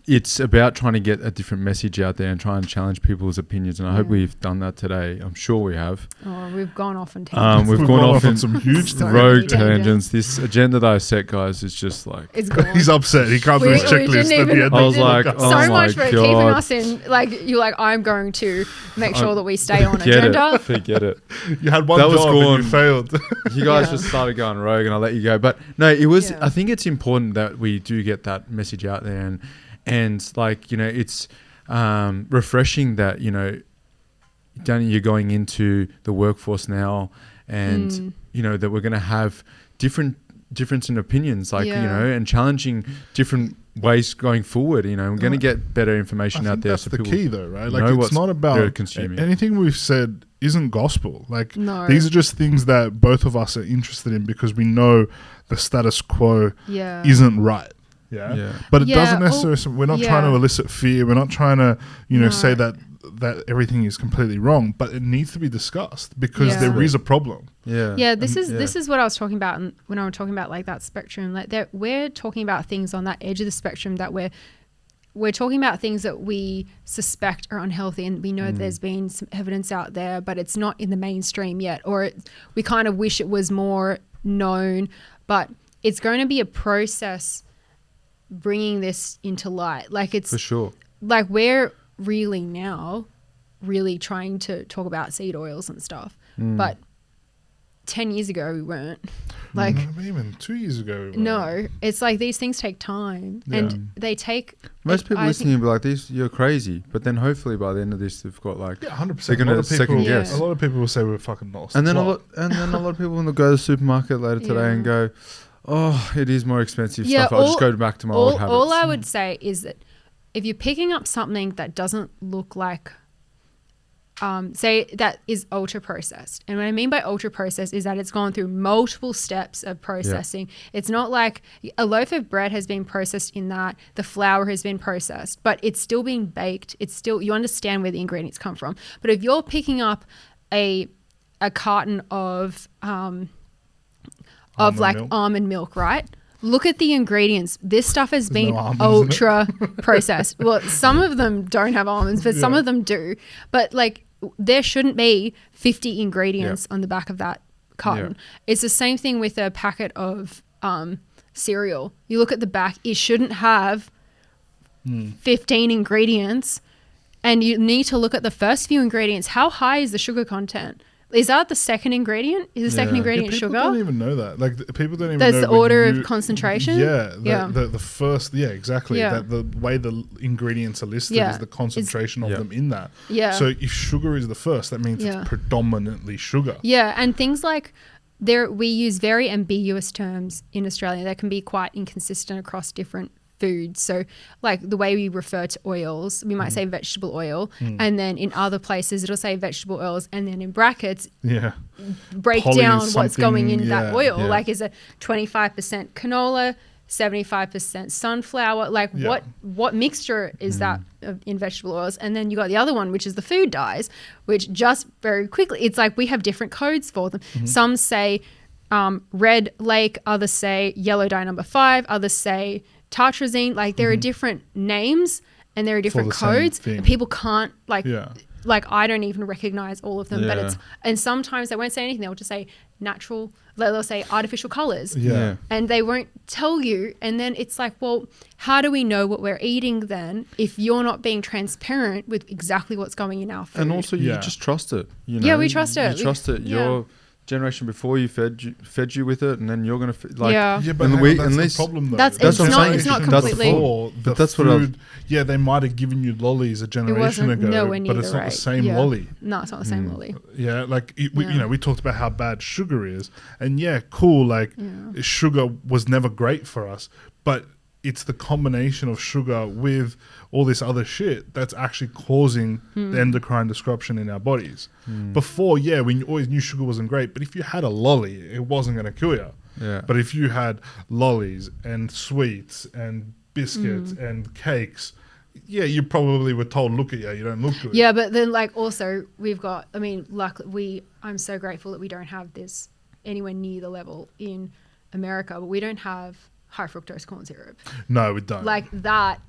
Speaker 2: it's about trying to get a different message out there and try and challenge people's opinions. And I hope
Speaker 3: Yeah.
Speaker 2: we've done that today. I'm sure we have.
Speaker 3: Oh, we've gone off on tangents.
Speaker 2: We've gone off
Speaker 1: on
Speaker 2: in
Speaker 1: some huge
Speaker 3: So
Speaker 2: rogue
Speaker 3: many
Speaker 2: tangents. This agenda that I set, guys, is just like,
Speaker 3: It's gone.
Speaker 1: He's upset. He can't do his
Speaker 3: We
Speaker 1: checklist
Speaker 3: didn't
Speaker 1: at the
Speaker 3: even-
Speaker 1: end.
Speaker 2: I
Speaker 1: of
Speaker 2: was
Speaker 1: the
Speaker 2: like,
Speaker 1: podcast.
Speaker 2: oh
Speaker 3: so
Speaker 2: my
Speaker 3: much for keeping
Speaker 2: God.
Speaker 3: us in. Like, you're like, I'm going to make sure that we stay on
Speaker 2: forget
Speaker 3: agenda.
Speaker 2: it. Forget it.
Speaker 1: You had one
Speaker 2: That was
Speaker 1: job
Speaker 2: gone.
Speaker 1: and you failed.
Speaker 2: You guys
Speaker 3: Yeah.
Speaker 2: just started going rogue and I'll let you go. But no, it was,
Speaker 3: Yeah.
Speaker 2: I think it's important that we do get that message out there and like, you know, it's refreshing that, you know, Dani, you're going into the workforce now and, you know, that we're going to have difference in opinions, like, you
Speaker 3: Yeah.
Speaker 2: know, and challenging different ways going forward. You know, we're going to get better
Speaker 1: I
Speaker 2: information
Speaker 1: think
Speaker 2: out there.
Speaker 1: that's
Speaker 2: so
Speaker 1: the
Speaker 2: people
Speaker 1: key, though, right?
Speaker 2: know
Speaker 1: Like, it's
Speaker 2: what's
Speaker 1: not
Speaker 2: they're
Speaker 1: about
Speaker 2: consuming.
Speaker 1: anything we've said isn't gospel. Like,
Speaker 3: No.
Speaker 1: these are just things that both of us are interested in because we know the status quo
Speaker 3: Yeah.
Speaker 1: isn't right. Yeah.
Speaker 2: Yeah.
Speaker 1: But it
Speaker 3: Yeah,
Speaker 1: doesn't necessarily. We're not trying to
Speaker 3: yeah.
Speaker 1: elicit fear. We're not trying to, you know,
Speaker 3: No.
Speaker 1: say that everything is completely wrong. But it needs to be discussed because
Speaker 3: Yeah.
Speaker 1: there is a problem.
Speaker 2: Yeah.
Speaker 3: This
Speaker 2: And-
Speaker 3: is what I was talking about when I was talking about like that spectrum. Like that we're talking about things on that edge of the spectrum that we're talking about things that we suspect are unhealthy, and we know there's been some evidence out there, but it's not in the mainstream yet, or we kind of wish it was more known. But it's going to be a process bringing this into light. Like it's
Speaker 2: For sure.
Speaker 3: like we're really now really trying to talk about seed oils and stuff, but 10 years ago we weren't. Like
Speaker 1: Even 2 years ago. we were.
Speaker 3: no, it's like these things take time,
Speaker 1: Yeah.
Speaker 3: and they take.
Speaker 2: Most people
Speaker 3: I
Speaker 2: listening will be like, "These, you're crazy." But then hopefully by the end of this, they've got like,
Speaker 1: Yeah, 100%.
Speaker 2: they're gonna second
Speaker 3: Yeah.
Speaker 2: guess.
Speaker 1: A lot of people will say we're fucking lost.
Speaker 2: And then
Speaker 1: What?
Speaker 2: a lot of people will go to the supermarket later today and go, "Oh, it is more expensive
Speaker 3: Yeah,
Speaker 2: stuff. I'll just go back to my old habits."
Speaker 3: all I would say is that if you're picking up something that doesn't look like, say that is ultra processed, and what I mean by ultra processed is that it's gone through multiple steps of processing. It's not like a loaf of bread has been processed in that the flour has been processed, but it's still being baked. It's still, you understand where the ingredients come from. But if you're picking up a carton of like
Speaker 1: milk.
Speaker 3: almond milk, right? Look at the ingredients. This stuff has
Speaker 1: There's
Speaker 3: been
Speaker 1: no almonds in it.
Speaker 3: ultra processed. Well, some of them don't have almonds, but some
Speaker 1: Yeah.
Speaker 3: of them do. But like, there shouldn't be 50 ingredients on the back of that carton.
Speaker 2: Yeah.
Speaker 3: It's the same thing with a packet of cereal. You look at the back, it shouldn't have 15 ingredients. And you need to look at the first few ingredients. How high is the sugar content? Is that the second ingredient? Is the second
Speaker 2: Yeah.
Speaker 3: ingredient
Speaker 1: people
Speaker 3: sugar?
Speaker 1: don't even know that. Like people don't even
Speaker 3: That's
Speaker 1: know
Speaker 3: the
Speaker 1: when
Speaker 3: order
Speaker 1: you-
Speaker 3: of concentration?
Speaker 1: Yeah,
Speaker 3: Yeah.
Speaker 1: The first, yeah, exactly.
Speaker 3: Yeah.
Speaker 1: That the way the ingredients are listed
Speaker 3: Yeah.
Speaker 1: is the concentration of
Speaker 2: Yeah.
Speaker 1: them in that.
Speaker 3: Yeah.
Speaker 1: So if sugar is the first, that means
Speaker 3: Yeah.
Speaker 1: it's predominantly sugar.
Speaker 3: Yeah, and things like we use very ambiguous terms in Australia that can be quite inconsistent across different foods. So like the way we refer to oils, we might say vegetable oil, and then in other places it'll say vegetable oils, and then in brackets
Speaker 1: Yeah.
Speaker 3: break
Speaker 1: Poly
Speaker 3: down what's going in
Speaker 1: something,
Speaker 3: that
Speaker 1: yeah,
Speaker 3: oil.
Speaker 2: yeah.
Speaker 3: Like is it 25% canola, 75% sunflower? Like
Speaker 1: Yeah.
Speaker 3: what mixture is that in vegetable oils? And then you got the other one, which is the food dyes, which just very quickly, it's like we have different codes for them. Some say red lake, others say yellow dye number 5, others say tartrazine. Like there are different names and there are different
Speaker 1: the same
Speaker 3: codes,
Speaker 1: thing.
Speaker 3: and people can't
Speaker 1: Yeah.
Speaker 3: like I don't even recognize all of them, but
Speaker 2: Yeah.
Speaker 3: it's, and sometimes they won't say anything. They'll just say natural, they'll say artificial colors,
Speaker 1: Yeah.
Speaker 3: and they won't tell you. And then it's like, well, how do we know what we're eating then if you're not being transparent with exactly what's going in our food?
Speaker 2: And also, you
Speaker 1: Yeah.
Speaker 2: just trust it. You know?
Speaker 3: Yeah, we trust it.
Speaker 2: You trust it.
Speaker 3: Yeah.
Speaker 2: Your generation before you fed you with it, and then you're gonna like.
Speaker 3: Yeah.
Speaker 1: Yeah, but
Speaker 2: And
Speaker 1: hang
Speaker 2: we-
Speaker 1: on, that's
Speaker 2: unless-
Speaker 1: the problem though.
Speaker 3: That's-
Speaker 1: The
Speaker 2: it's not-
Speaker 1: generation
Speaker 2: it's not
Speaker 3: completely-
Speaker 1: before, the
Speaker 2: But that's what I've-
Speaker 1: food, yeah, they might have given you lollies a
Speaker 3: it
Speaker 1: generation
Speaker 3: wasn't
Speaker 1: ago,
Speaker 3: nowhere near
Speaker 1: but it's
Speaker 3: the
Speaker 1: not
Speaker 3: rate.
Speaker 1: the same
Speaker 3: Yeah.
Speaker 1: lolly.
Speaker 3: No, it's not the same lolly.
Speaker 1: Yeah, like you
Speaker 3: Yeah.
Speaker 1: know, we talked about how bad sugar is, and yeah, cool. Like sugar was never great for us, but it's the combination of sugar with all this other shit that's actually causing the endocrine disruption in our bodies. Before, yeah, we always knew sugar wasn't great, but if you had a lolly, it wasn't going to kill you.
Speaker 2: Yeah.
Speaker 1: But if you had lollies and sweets and biscuits and cakes, yeah, you probably were told, look at you don't look good.
Speaker 3: Yeah, but then like also we've got, I mean, luckily I'm so grateful that we don't have this anywhere near the level in America, but we don't have high fructose corn syrup.
Speaker 1: No, we don't.
Speaker 3: Like that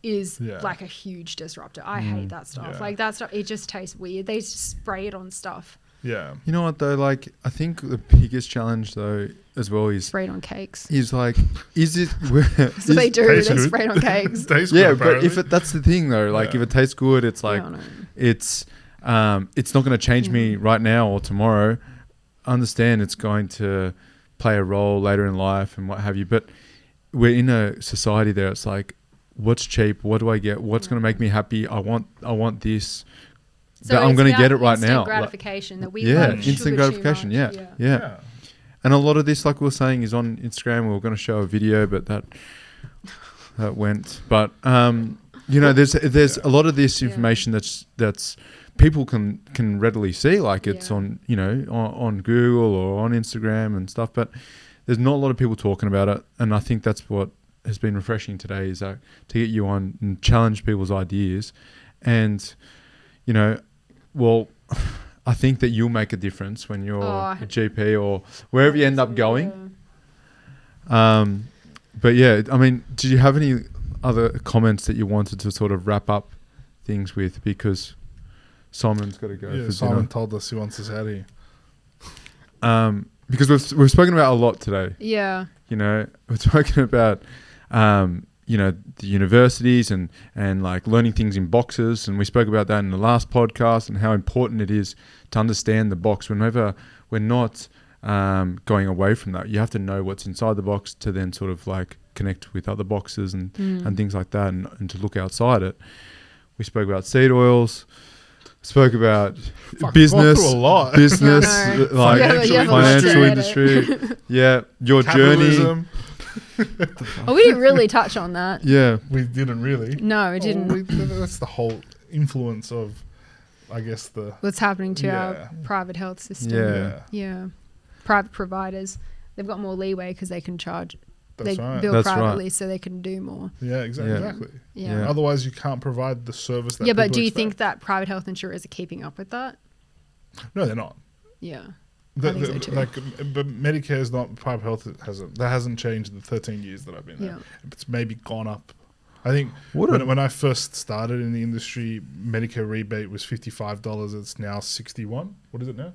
Speaker 3: is like a huge disruptor. I hate that stuff.
Speaker 1: Yeah.
Speaker 3: Like that stuff, it just tastes weird. They just spray it on stuff.
Speaker 1: Yeah.
Speaker 2: You know what though? Like, I think the biggest challenge though as well is
Speaker 3: Spray it on cakes.
Speaker 2: is like, is it?
Speaker 3: So they do.
Speaker 1: tastes
Speaker 3: They
Speaker 1: good.
Speaker 3: spray it on cakes.
Speaker 1: Tastes
Speaker 2: Yeah,
Speaker 1: good,
Speaker 2: but
Speaker 1: apparently.
Speaker 2: if that's the thing though, like if it tastes good, it's like
Speaker 3: no.
Speaker 2: it's not going to change me right now or tomorrow. Understand it's going to play a role later in life and what have you. But we're in a society there. It's like, what's cheap? What do I get? What's going to make me happy? I want this.
Speaker 3: So
Speaker 2: I'm
Speaker 3: it's
Speaker 2: going to get it
Speaker 3: about
Speaker 2: right
Speaker 3: instant
Speaker 2: now.
Speaker 3: gratification that we
Speaker 2: Yeah,
Speaker 3: love sugar
Speaker 2: instant
Speaker 3: too
Speaker 2: gratification.
Speaker 3: much.
Speaker 2: Yeah. And a lot of this, like we were saying, is on Instagram. We were going to show a video, but that went. But you know, there's a lot of this information that's people can readily see. Like it's on, you know, on Google or on Instagram and stuff. But there's not a lot of people talking about it. And I think that's what has been refreshing today is to get you on and challenge people's ideas. And you know, well, I think that you'll make a difference when you're a GP or wherever you end up going. But yeah, I mean, did you have any other comments that you wanted to sort of wrap up things with? Because Simon's got to go.
Speaker 1: Yeah,
Speaker 2: for
Speaker 1: Simon
Speaker 2: dinner.
Speaker 1: told us he wants us out of here.
Speaker 2: Because we've spoken about a lot today.
Speaker 3: Yeah.
Speaker 2: You know, we're talking about you know, the universities and like learning things in boxes, and we spoke about that in the last podcast and how important it is to understand the box. Whenever we're not going away from that, you have to know what's inside the box to then sort of like connect with other boxes and things like that, and to look outside it. We spoke about seed oils. Spoke about business,
Speaker 1: gone through a lot.
Speaker 2: business, like financial
Speaker 3: Yeah,
Speaker 2: industry. Yeah, your journey.
Speaker 1: Capitalism.
Speaker 3: Oh, we didn't really touch on that.
Speaker 2: Yeah,
Speaker 1: We didn't really.
Speaker 3: No, it didn't.
Speaker 1: That's the whole influence of, I guess, the...
Speaker 3: What's happening to
Speaker 1: Yeah.
Speaker 3: our private health system?
Speaker 2: Yeah.
Speaker 3: Yeah. Private providers, they've got more leeway because they can charge.
Speaker 1: That's
Speaker 3: they
Speaker 1: right.
Speaker 3: bill
Speaker 2: That's
Speaker 3: privately,
Speaker 2: right.
Speaker 3: so they can do more.
Speaker 1: Yeah, exactly.
Speaker 2: Yeah.
Speaker 1: Exactly.
Speaker 3: Yeah.
Speaker 2: Yeah.
Speaker 1: Otherwise, you can't provide the service that
Speaker 3: Yeah, but
Speaker 1: people
Speaker 3: do you
Speaker 1: expect.
Speaker 3: think that private health insurers are keeping up with that?
Speaker 1: No, they're not.
Speaker 3: Yeah.
Speaker 1: The,
Speaker 3: I think so too.
Speaker 1: Like, but Medicare is not private health. That hasn't changed in the 13 years that I've been there.
Speaker 3: Yeah.
Speaker 1: It's maybe gone up. I think
Speaker 2: What
Speaker 1: when I first started in the industry, Medicare rebate was $55. It's now 61. What is it now?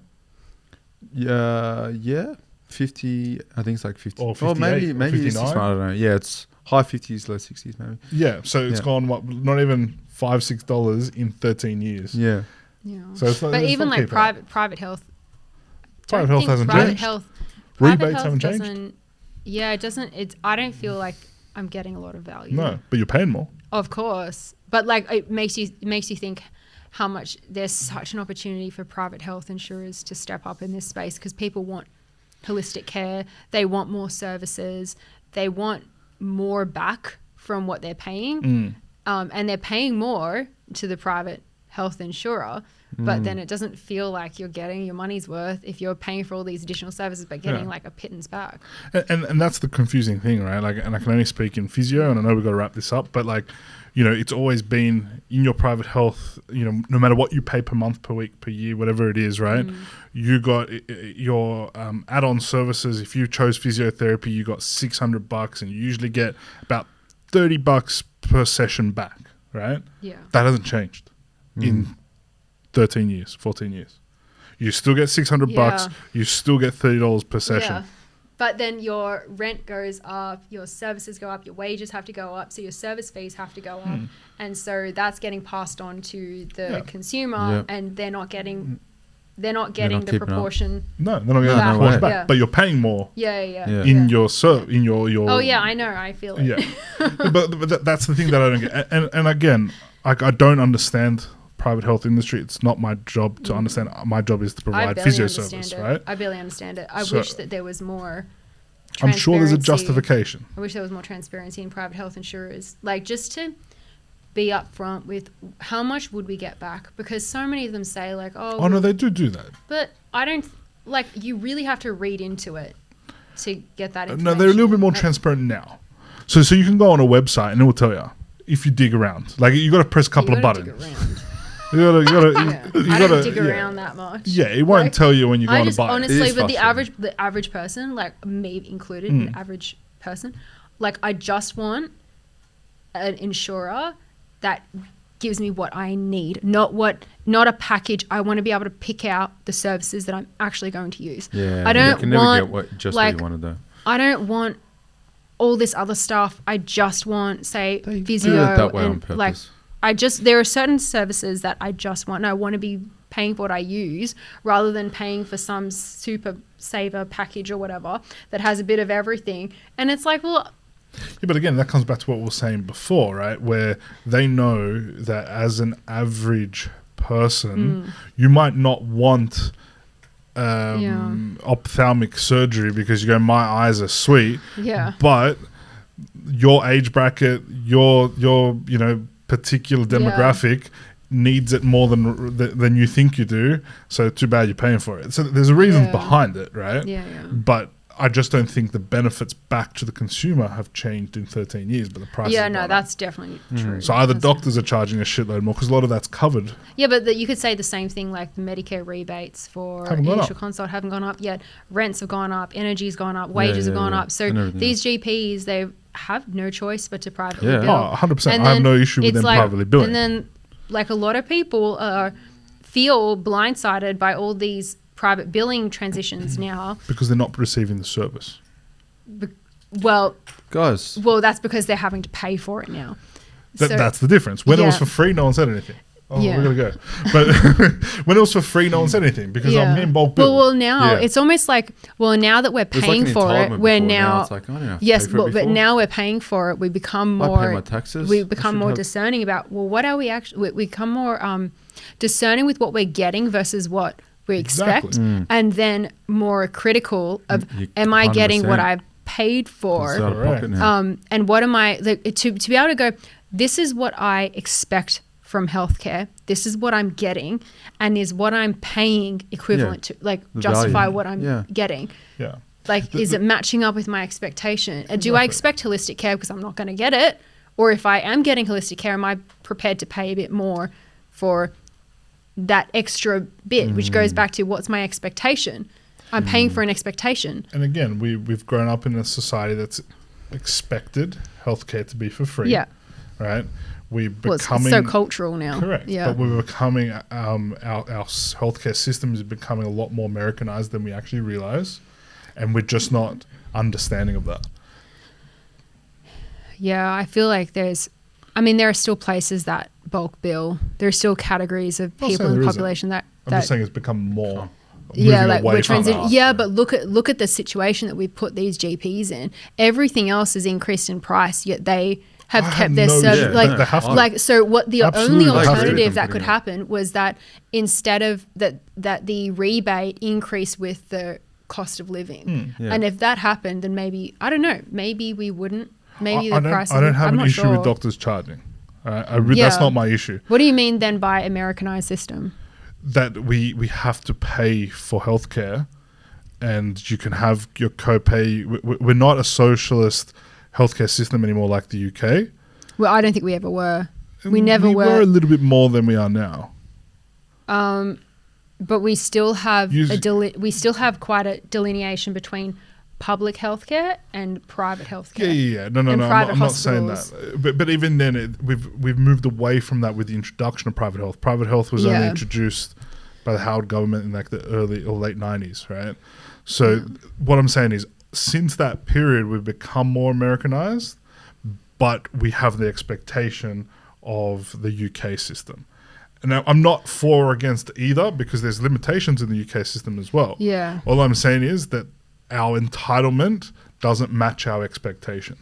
Speaker 2: yeah, 50. I think it's like 50.
Speaker 1: Or
Speaker 2: Oh,
Speaker 1: 58,
Speaker 2: maybe it's
Speaker 1: 59?
Speaker 2: I don't know. Yeah, it's high 50s, low 60s, maybe.
Speaker 1: Yeah, so it's
Speaker 2: Yeah.
Speaker 1: gone not even $5-6 in 13 years.
Speaker 2: Yeah,
Speaker 3: Yeah.
Speaker 1: So it's not,
Speaker 3: But
Speaker 1: it's
Speaker 3: even
Speaker 1: not
Speaker 3: like
Speaker 1: keeping up.
Speaker 3: private health.
Speaker 1: Private
Speaker 3: don't
Speaker 1: health
Speaker 3: think
Speaker 1: hasn't
Speaker 3: private
Speaker 1: changed.
Speaker 3: health.
Speaker 1: Rebates
Speaker 3: private health
Speaker 1: haven't changed.
Speaker 3: doesn't- Yeah, it doesn't. It's. I don't feel like I'm getting a lot of value.
Speaker 1: No, but you're paying more.
Speaker 3: Of course, but like it makes you think how much there's such an opportunity for private health insurers to step up in this space because people want holistic care. They want more services. They want more back from what they're paying, and they're paying more to the private health insurer. But then it doesn't feel like you're getting your money's worth if you're paying for all these additional services but getting like a pittance back.
Speaker 1: And that's the confusing thing, right? Like, and I can only speak in physio, and I know we've got to wrap this up, but like, you know, it's always been in your private health, you know, no matter what you pay per month, per week, per year, whatever it is, right? You got your add-on services. If you chose physiotherapy, you got $600 and you usually get about $30 per session back, right?
Speaker 3: Yeah.
Speaker 1: That hasn't changed in 13 years, 14 years. You still get $600.
Speaker 3: Yeah.
Speaker 1: You still get $30 per session.
Speaker 3: Yeah. But then your rent goes up, your services go up, your wages have to go up, so your service fees have to go up. And so that's getting passed on to the consumer, and they're not getting the
Speaker 2: keeping up.
Speaker 3: proportion.
Speaker 1: No, they're not getting
Speaker 3: Back.
Speaker 1: the course back.
Speaker 3: Yeah.
Speaker 1: But you're paying more
Speaker 3: Yeah.
Speaker 1: in your your.
Speaker 3: Oh yeah, I know. I feel it.
Speaker 1: Yeah. but that's the thing that I don't get. And again, I don't understand private health industry. It's not my job to understand. My job is to
Speaker 3: I
Speaker 1: provide
Speaker 3: barely
Speaker 1: physio
Speaker 3: understand
Speaker 1: service,
Speaker 3: it.
Speaker 1: right?
Speaker 3: I barely understand it. I
Speaker 1: So-
Speaker 3: wish that there was more
Speaker 1: I'm sure there's a
Speaker 3: transparency.
Speaker 1: justification.
Speaker 3: I wish there was more transparency in private health insurers. Like just to be upfront with how much would we get back? Because so many of them say like,
Speaker 1: Oh no, they do that.
Speaker 3: but I don't like. You really have to read into it. to get that information.
Speaker 1: No, they're a little bit more transparent now. So you can go on a website and it will tell you if you dig around. Like you got to press a couple of buttons. You gotta
Speaker 3: I don't dig around that much.
Speaker 1: Yeah, it won't tell you when you go on a buy.
Speaker 3: Honestly, but the average person, like me included, an average person, like I just want an insurer that gives me what I need, not a package. I want to be able to pick out the services that I'm actually going to use.
Speaker 2: Yeah,
Speaker 3: I don't
Speaker 2: you can never get what you wanted though.
Speaker 3: I don't want all this other stuff. I just want, say, physio
Speaker 2: do it that way
Speaker 3: and
Speaker 2: on purpose.
Speaker 3: there are certain services that I just want, and I want to be paying for what I use rather than paying for some super saver package or whatever that has a bit of everything. And it's like, well,
Speaker 1: yeah, but again, that comes back to what we were saying before, right? Where they know that as an average person, you might not want ophthalmic surgery because you go, my eyes are sweet.
Speaker 3: Yeah.
Speaker 1: But your age bracket, your particular demographic needs it more than you think you do. So too bad you're paying for it. So there's a reason behind it, right?
Speaker 3: Yeah.
Speaker 1: But I just don't think the benefits back to the consumer have changed in 13 years, but the price.
Speaker 3: Yeah, no, that's definitely true.
Speaker 1: So either doctors are charging a shitload more because a lot of that's covered.
Speaker 3: Yeah, but you could say the same thing, like the Medicare rebates for initial consult haven't gone up yet. Rents have gone up, energy's gone up, wages have gone up. So these GPs, they have no choice but to privately bill.
Speaker 1: Oh, 100%. I have no issue with them privately billing.
Speaker 3: And then, like, a lot of people feel blindsided by all these private billing transitions now
Speaker 1: because they're not receiving the service.
Speaker 3: Well, that's because they're having to pay for it now.
Speaker 1: That's the difference. When it was for free, no one said anything. Oh, we're gonna go. But when it was for free, no one said anything because I'm in bulk bill.
Speaker 3: Well, now it's almost like, now that we're paying for it, we're now but now we're paying for it. We become more.
Speaker 2: I pay my taxes.
Speaker 3: We become more discerning about what are we actually. We become more discerning with what we're getting versus what we expect, and then more critical of am I getting what I've paid for? And what am I to be able to go? This is what I expect from healthcare. This is what I'm getting, and is what I'm paying equivalent to, like, justify what I'm getting.
Speaker 1: Yeah.
Speaker 3: Like, is it matching up with my expectation? Exactly. Do I expect holistic care because I'm not going to get it? Or if I am getting holistic care, am I prepared to pay a bit more for that extra bit, which goes back to what's my expectation? I'm paying for an expectation.
Speaker 1: And again, we've grown up in a society that's expected healthcare to be for free. Yeah. Right? We're becoming...
Speaker 3: it's so cultural now.
Speaker 1: Correct. Yeah. But we're becoming... our healthcare system is becoming a lot more Americanized than we actually realize. And we're just not understanding of that.
Speaker 3: Yeah, I feel like there are still places that bulk bill. There are still categories of people in the population that...
Speaker 1: I'm just saying it's become more...
Speaker 3: Yeah, like we're transitioning. Yeah, but look at the situation that we put these GPs in. Everything else has increased in price, yet they have kept their service. So what the only alternative that could happen was that instead of that the rebate increase with the cost of living. And if that happened, then maybe, I don't know, maybe we wouldn't. Maybe the price.
Speaker 1: I don't have an issue with doctors charging. That's not my issue.
Speaker 3: What do you mean then by Americanized system?
Speaker 1: That we have to pay for healthcare, and you can have your copay. We're not a socialist healthcare system anymore like the UK.
Speaker 3: Well, I don't think we ever were. We never were.
Speaker 1: We were a little bit more than we are now.
Speaker 3: But we still have quite a delineation between public healthcare and private healthcare.
Speaker 1: Yeah. No. I'm not saying that. But even then, we've moved away from that with the introduction of private health. Private health was only introduced by the Howard government in like the early or late 90s, right? So what I'm saying is, since that period, we've become more Americanized, but we have the expectation of the UK system. And now, I'm not for or against either because there's limitations in the UK system as well.
Speaker 3: Yeah.
Speaker 1: All I'm saying is that our entitlement doesn't match our expectation.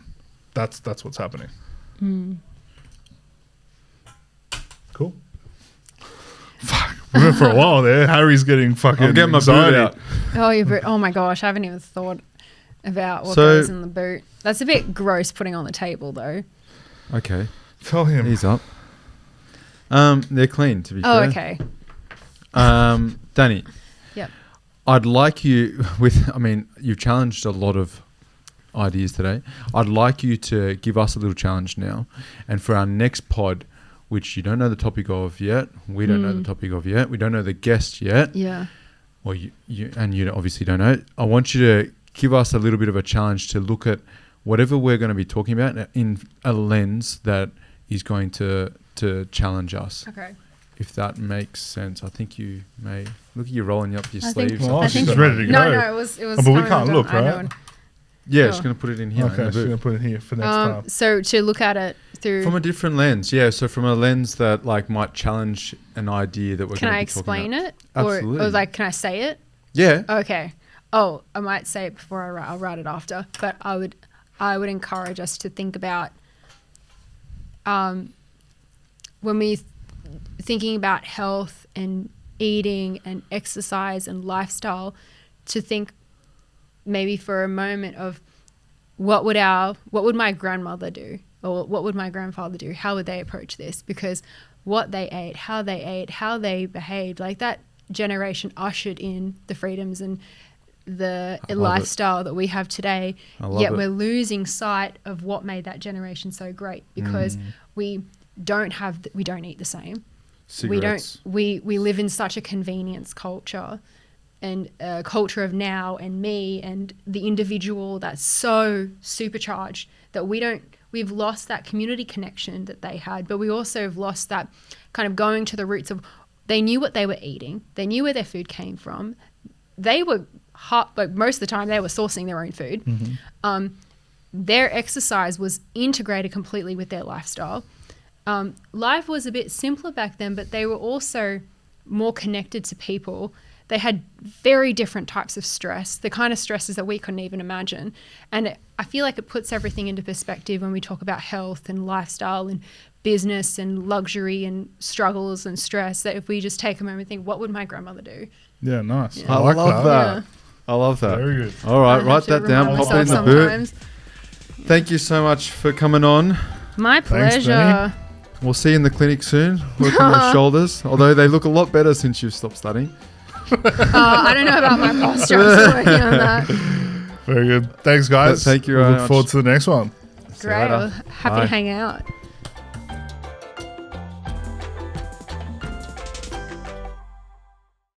Speaker 1: That's what's happening. Cool. Fuck, we went for a while there. Harry's getting fucking
Speaker 2: I'm getting
Speaker 1: anxiety.
Speaker 2: my boot out.
Speaker 3: Oh, your boot. Oh my gosh, I haven't even thought about what goes in the boot. That's a bit gross putting on the table though.
Speaker 2: Okay.
Speaker 1: Tell him.
Speaker 2: He's up. They're clean, to be fair.
Speaker 3: Oh, okay.
Speaker 2: Dani.
Speaker 3: Yep.
Speaker 2: I'd like you with. I mean, you've challenged a lot of ideas today. I'd like you to give us a little challenge now, and for our next pod, which you don't know the topic of yet, we don't know the topic of yet, we don't know the guest yet.
Speaker 3: Yeah.
Speaker 2: Well, you obviously don't know. I want you to give us a little bit of a challenge to look at whatever we're going to be talking about in a lens that is going to challenge us.
Speaker 3: Okay.
Speaker 2: If that makes sense. I think you may. Look at you rolling up your
Speaker 3: I think-
Speaker 2: sleeves.
Speaker 1: Well,
Speaker 3: I
Speaker 1: she's
Speaker 3: think-
Speaker 1: ready to go.
Speaker 3: No, it was.
Speaker 1: Oh, but we
Speaker 3: coming
Speaker 1: can't
Speaker 3: undone.
Speaker 1: look,
Speaker 3: I
Speaker 1: right?
Speaker 3: know.
Speaker 2: Yeah,
Speaker 3: Oh.
Speaker 2: just going to put it in here. in
Speaker 1: Okay,
Speaker 2: the
Speaker 1: she's
Speaker 2: boot.
Speaker 1: gonna put it here for next time.
Speaker 3: So to look at it through.
Speaker 2: From a different lens, yeah. So from a lens that like might challenge an idea that we're
Speaker 3: Can
Speaker 2: going
Speaker 3: I
Speaker 2: to be talking
Speaker 3: explain
Speaker 2: about.
Speaker 3: it?
Speaker 2: Absolutely.
Speaker 3: Or like, can I say it?
Speaker 2: Yeah.
Speaker 3: Okay. Oh, I might say it before I write. I'll write it after. But I would encourage us to think about when we thinking about health and eating and exercise and lifestyle, to think maybe for a moment of what would my grandmother do, or what would my grandfather do? How would they approach this? Because what they ate, how they behaved, like that generation ushered in the freedoms and the lifestyle that we have today. Yet we're losing sight of what made that generation so great, because we don't eat the same.
Speaker 2: Cigarettes.
Speaker 3: We live in such a convenience culture, and a culture of now and me and the individual that's so supercharged that we've lost that community connection that they had, but we also have lost that kind of going to the roots of, they knew what they were eating, they knew where their food came from, they were like most of the time they were sourcing their own food. Their exercise was integrated completely with their lifestyle. Life was a bit simpler back then, but they were also more connected to people. They had very different types of stress, the kind of stresses that we couldn't even imagine. And I feel like it puts everything into perspective when we talk about health and lifestyle and business and luxury and struggles and stress, that if we just take a moment and think, what would my grandmother do?
Speaker 1: Yeah, nice.
Speaker 3: Yeah.
Speaker 2: I
Speaker 1: like
Speaker 2: love that.
Speaker 3: Yeah.
Speaker 2: I love that.
Speaker 1: Very good.
Speaker 2: All right,
Speaker 3: I have
Speaker 2: write
Speaker 3: to
Speaker 2: that down.
Speaker 3: remind
Speaker 2: Pop it in the
Speaker 3: myself
Speaker 2: boot.
Speaker 3: sometimes.
Speaker 2: Thank you so much for coming on.
Speaker 3: My
Speaker 1: Thanks,
Speaker 3: pleasure.
Speaker 1: Dani.
Speaker 2: We'll see you in the clinic soon, working those shoulders, although they look a lot better since you've stopped studying.
Speaker 3: I don't know about my posture. I'm still working on that.
Speaker 1: Very good. Thanks, guys.
Speaker 2: Thank you
Speaker 1: We
Speaker 2: very
Speaker 1: look
Speaker 2: much.
Speaker 1: forward to the next one.
Speaker 2: See you
Speaker 3: Great.
Speaker 2: later.
Speaker 3: Well, happy
Speaker 2: Bye.
Speaker 3: to hang out.